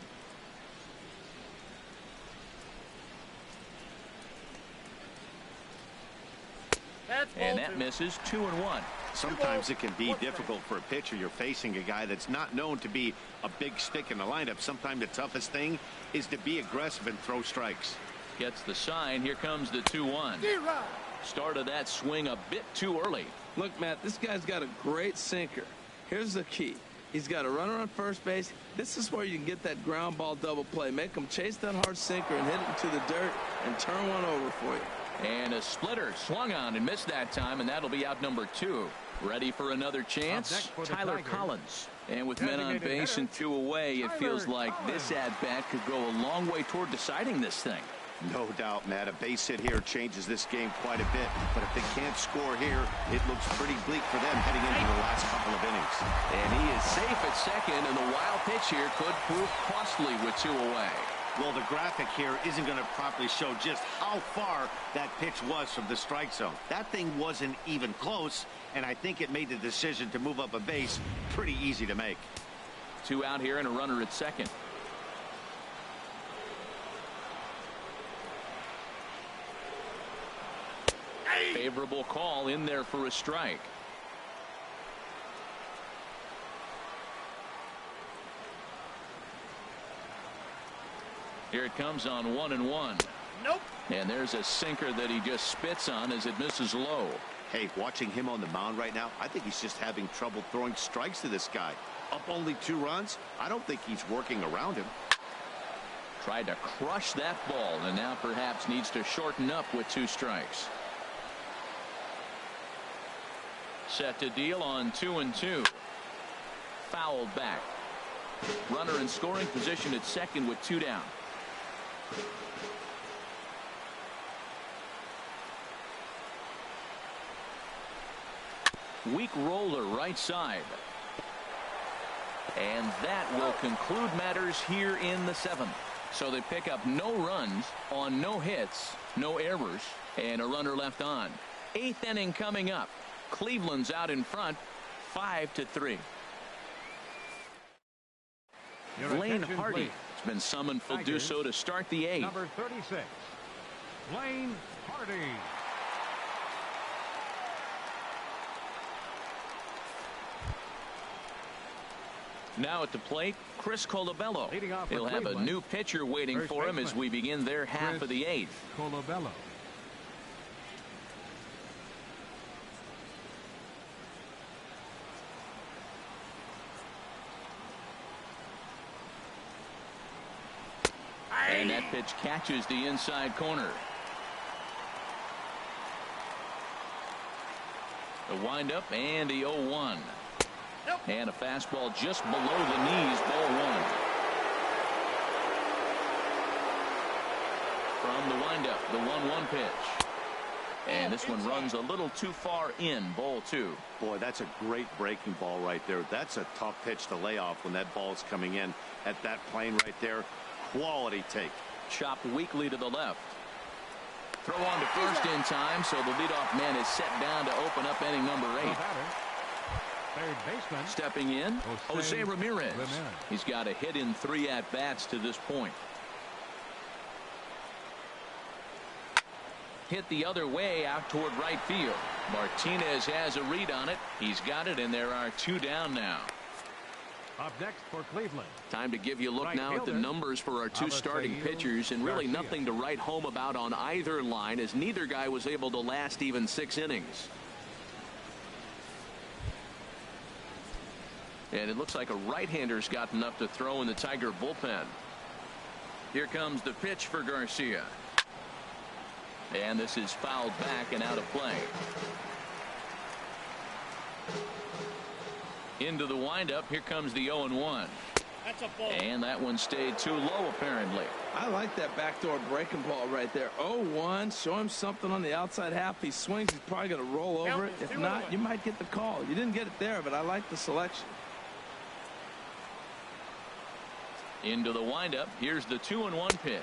And that misses 2-1. Sometimes it can be difficult for a pitcher. You're facing a guy that's not known to be a big stick in the lineup. Sometimes the toughest thing is to be aggressive and throw strikes. Gets the sign. Here comes the 2-1. Started that swing a bit too early. Look, Matt, this guy's got a great sinker. Here's the key. He's got a runner on first base. This is where you can get that ground ball double play. Make him chase that hard sinker and hit it into the dirt and turn one over for you. And a splitter swung on and missed that time, and that'll be out number 2. Ready for another chance, Tyler Collins. And with men on base and 2 away, it feels like this at-bat could go a long way toward deciding this thing. No doubt, Matt. A base hit here changes this game quite a bit. But if they can't score here, it looks pretty bleak for them heading into the last couple of innings. And he is safe at second, and the wild pitch here could prove costly with 2 away. Well, the graphic here isn't going to properly show just how far that pitch was from the strike zone. That thing wasn't even close, and I think it made the decision to move up a base pretty easy to make. 2 out here and a runner at second. Favorable call in there for a strike. Here it comes on 1-1. Nope. And there's a sinker that he just spits on as it misses low. Hey, watching him on the mound right now, I think he's just having trouble throwing strikes to this guy. Up only 2 runs. I don't think he's working around him. Tried to crush that ball, and now perhaps needs to shorten up with 2 strikes. Set to deal on 2-2. Fouled back. Runner in scoring position at second with 2 down. Weak roller right side. And that will conclude matters here in the 7th. So they pick up no runs on no hits, no errors, and a runner left on. 8th inning coming up. Cleveland's out in front, 5-3. Blaine Hardy has been summoned for Duso to start the 8th. Number 36, Blaine Hardy. Now at the plate, Chris Colabello. He'll have a new pitcher waiting for him as we begin their half of the 8th. Colabello. And that pitch catches the inside corner. The windup and the 0-1. And a fastball just below the knees, ball 1. From the windup, the 1-1 pitch. And this one runs a little too far in, ball 2. Boy, that's a great breaking ball right there. That's a tough pitch to lay off when that ball's coming in at that plane right there. Quality take. Chopped weakly to the left. Throw on to first in time, so the leadoff man is set down to open up inning number 8. Third baseman. Stepping in, Jose Ramirez. He's got a hit in 3 at-bats to this point. Hit the other way out toward right field. Martinez has a read on it. He's got it, and there are 2 down now. Up next for Cleveland. Time to give you a look now at the numbers for our 2 starting pitchers, and really nothing to write home about on either line, as neither guy was able to last even 6 innings. And it looks like a right-hander's got enough to throw in the Tiger bullpen. Here comes the pitch for Garcia. And this is fouled back and out of play. Into the windup. Here comes the 0-1. That's a ball. And that one stayed too low, apparently. I like that backdoor breaking ball right there. 0-1. Show him something on the outside half. He swings. He's probably going to roll over it. If not, you might get the call. You didn't get it there, but I like the selection. Into the windup. Here's the 2-1 pitch.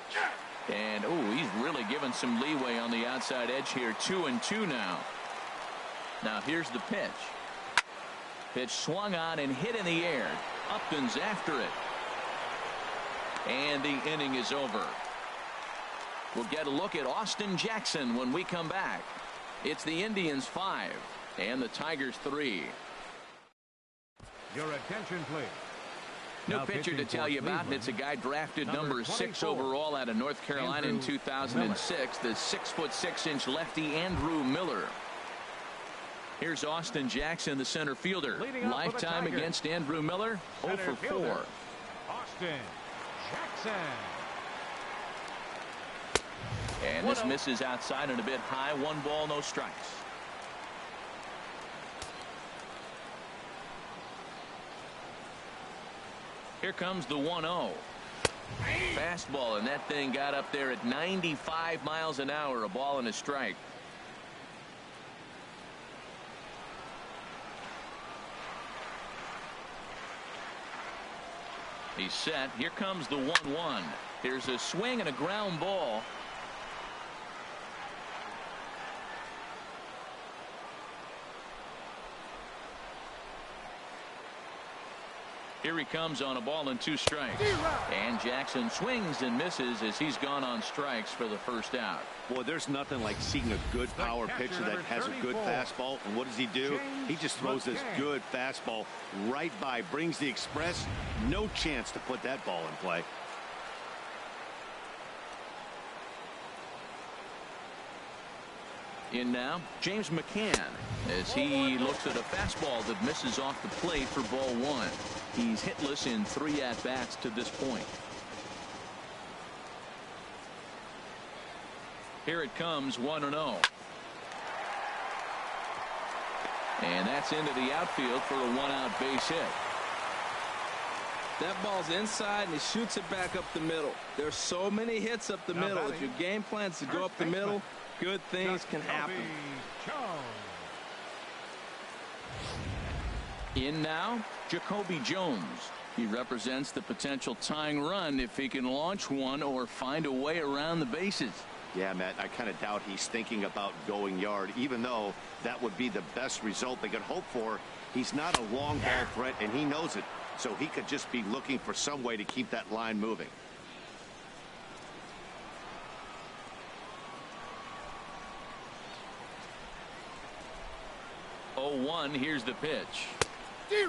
And, oh, he's really given some leeway on the outside edge here. 2-2 now. Now here's the pitch. Pitch swung on and hit in the air. Upton's after it. And the inning is over. We'll get a look at Austin Jackson when we come back. It's the Indians 5 and the Tigers 3. Your attention, please. New pitcher to tell you about, and it's a guy drafted number 6 overall out of North Carolina in 2006, the 6'6" lefty Andrew Miller. Here's Austin Jackson, the center fielder. Lifetime against Andrew Miller, 0 for 4. Austin Jackson. And this misses outside and a bit high. 1 ball, no strikes. Here comes the 1-0. Fastball, and that thing got up there at 95 miles an hour. A ball and a strike. He's set. Here comes the 1-1. Here's a swing and a ground ball. Here he comes on a ball and 2 strikes. And Jackson swings and misses as he's gone on strikes for the first out. Boy, there's nothing like seeing a good power pitcher that has a good fastball. And what does he do? He just throws this good fastball right by, brings the express. No chance to put that ball in play. In now, James McCann, as he looks at a fastball that misses off the plate for ball 1. He's hitless in 3 at-bats to this point. Here it comes, 1-0. And that's into the outfield for a 1-out base hit. That ball's inside, and he shoots it back up the middle. There's so many hits up the middle. If your game plan's to go up the middle, good things can happen. In now, Jacoby Jones. He represents the potential tying run if he can launch one or find a way around the bases. Yeah, Matt, I kind of doubt he's thinking about going yard, even though that would be the best result they could hope for. He's not a long ball threat, and he knows it, so he could just be looking for some way to keep that line moving. Here's the pitch.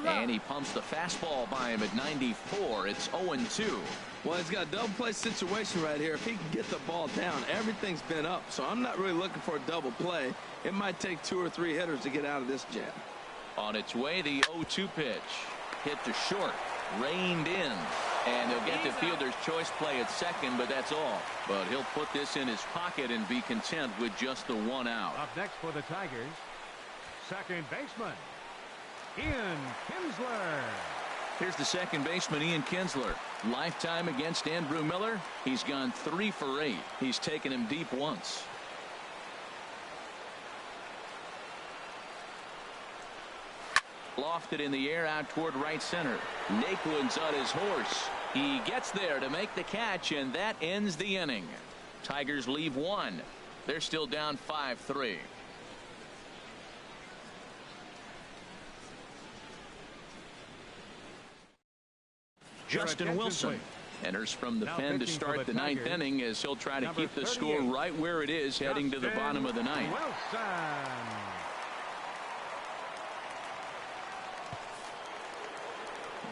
And he pumps the fastball by him at 94. It's 0-2. Well, he's got a double play situation right here. If he can get the ball down, everything's been up. So I'm not really looking for a double play. It might take 2 or 3 hitters to get out of this jam. On its way, the 0-2 pitch. Hit to short. Reined in. And they'll get the fielder's choice play at second, but that's all. But he'll put this in his pocket and be content with just the 1 out. Up next for the Tigers, second baseman, Ian Kinsler. Here's the second baseman, Ian Kinsler. Lifetime against Andrew Miller. He's gone 3 for 8. He's taken him deep once. Lofted in the air out toward right center. Naquin's on his horse. He gets there to make the catch, and that ends the inning. Tigers leave 1. They're still down 5-3. Justin Wilson enters from the pen to start the 9th inning as he'll try to keep the score right where it is heading to the bottom of the 9th.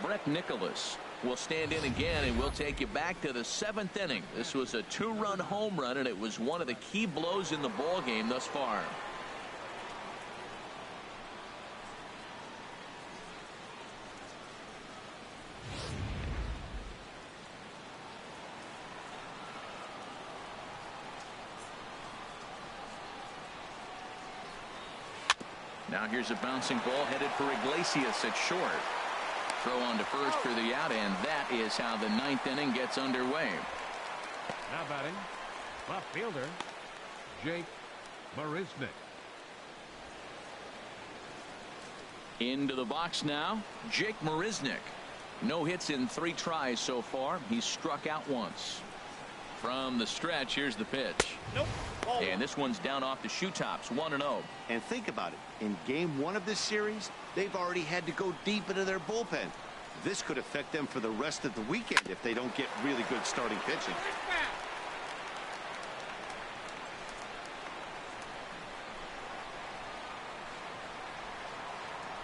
Brett Nicholas will stand in again, and we'll take you back to the 7th inning. This was a 2-run home run, and it was one of the key blows in the ball game thus far. Now here's a bouncing ball headed for Iglesias at short. Throw on to first for the out, and that is how the 9th inning gets underway. Now batting, left fielder, Jake Marisnick. Into the box now, Jake Marisnick. No hits in 3 tries so far. He's struck out once. From the stretch, here's the pitch. Nope. Oh. And this one's down off the shoe tops, 1-0. And think about it. In game 1 of this series, they've already had to go deep into their bullpen. This could affect them for the rest of the weekend if they don't get really good starting pitching.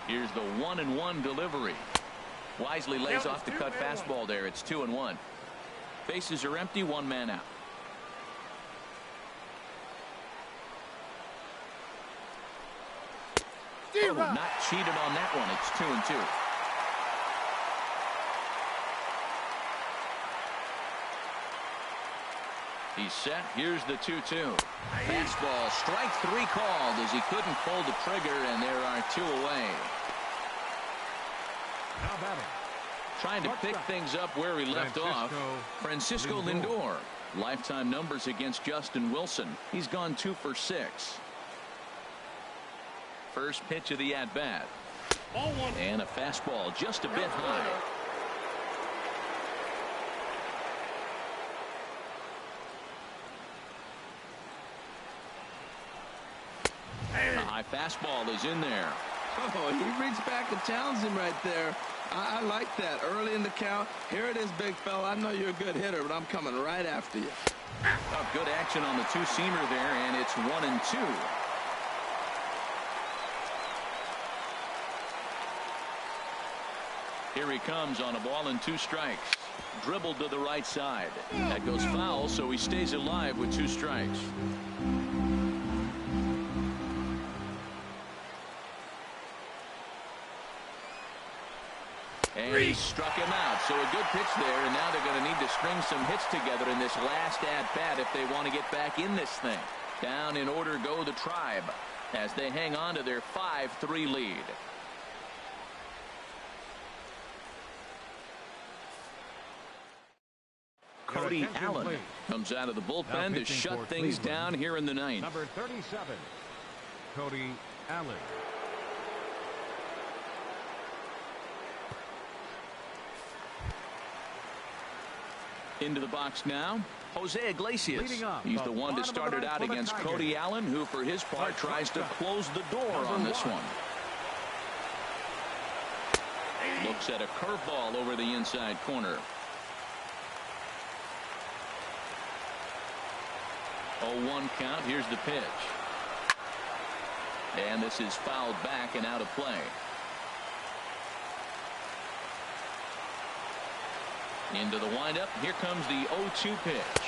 Here's the 1-1 delivery. Wisely lays off the cut fastball there. It's 2-1. Bases are empty, 1 man out. Oh, not cheated on that one. It's 2-2. He's set. Here's the 2-2. Fastball, strike 3 called as he couldn't pull the trigger, and there are 2 away. Now batting. Trying to pick things up where he left off. Francisco Lindor. Lifetime numbers against Justin Wilson. He's gone 2 for 6. First pitch of the at-bat. And a fastball just a bit high. A high fastball is in there. Oh, he reached back and challenged him right there. I like that. Early in the count. Here it is, big fella. I know you're a good hitter, but I'm coming right after you. Oh, good action on the two-seamer there, and it's 1-2. Here he comes on a ball and 2 strikes. Dribbled to the right side. That goes foul, so he stays alive with 2 strikes. And he struck him out. So a good pitch there, and now they're going to need to string some hits together in this last at-bat if they want to get back in this thing. Down in order go the Tribe as they hang on to their 5-3 lead. Cody Allen comes out of the bullpen to shut things down here in the 9th. Number 37, Cody Allen. Into the box now, Jose Iglesias. He's the one that started out against Cody Allen, who for his part tries to close the door on this one. Looks at a curveball over the inside corner. 0-1 count. Here's the pitch. And this is fouled back and out of play. Into the windup. Here comes the 0-2 pitch.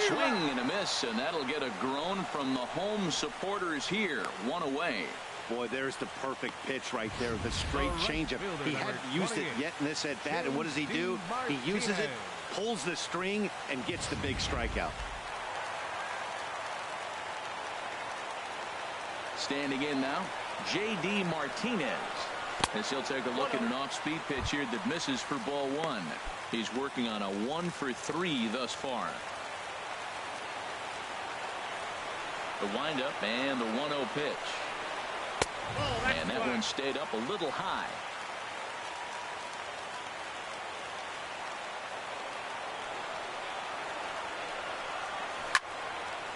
Swing and a miss, and that'll get a groan from the home supporters here. 1 away. Boy, there's the perfect pitch right there. The straight changeup. He hadn't used it yet in this at bat, and what does he do? He uses it, pulls the string, and gets the big strikeout. Standing in now, J.D. Martinez. As he'll take a look at an off-speed pitch here that misses for ball 1. He's working on a 1 for 3 thus far. The windup and the 1-0 pitch. And that one stayed up a little high.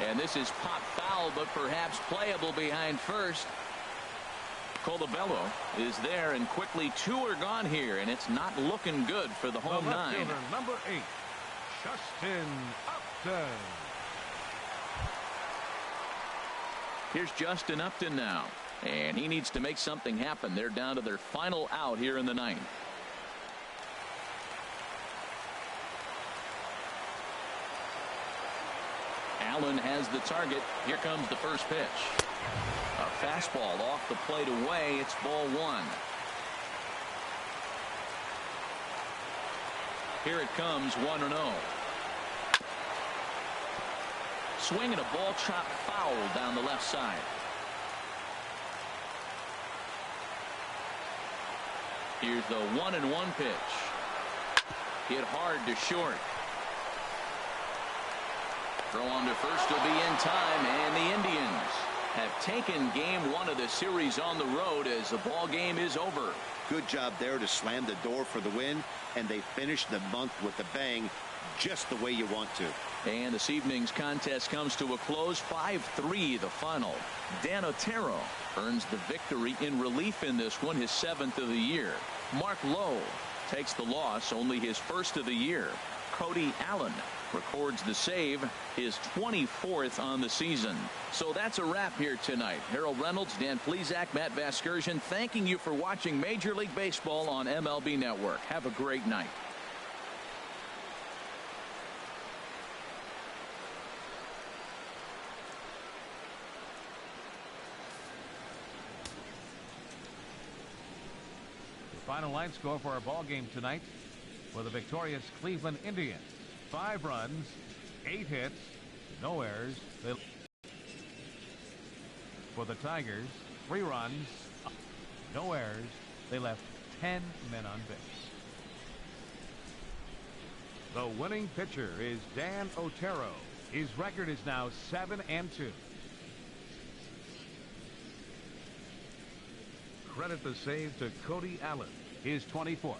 And this is pop foul, but perhaps playable behind first. Colabello is there, and quickly 2 are gone here, and it's not looking good for the home 9. Number 8, Justin Upton. Here's Justin Upton now, and he needs to make something happen. They're down to their final out here in the 9th. Allen has the target. Here comes the first pitch. A fastball off the plate away. It's ball 1. Here it comes, 1-0. Swing and a ball chop foul down the left side. Here's the 1-1 pitch. Hit hard to short. Throw on to first will be in time, and the Indians have taken game 1 of the series on the road as the ball game is over. Good job there to slam the door for the win, and they finished the month with a bang, just the way you want to. And this evening's contest comes to a close, 5-3 the final. Dan Otero earns the victory in relief in this one, his 7th of the year. Mark Lowe takes the loss, only his 1st of the year. Cody Allen records the save, his 24th on the season. So that's a wrap here tonight. Harold Reynolds, Dan Plesac, Matt Vasgersian, thanking you for watching Major League Baseball on MLB Network. Have a great night. Final line score for our ball game tonight for the victorious Cleveland Indians: 5 runs, 8 hits, no errors. For the Tigers, 3 runs, no errors. They left 10 men on base. The winning pitcher is Dan Otero. His record is now 7-2. Credit the save to Cody Allen, his 24th.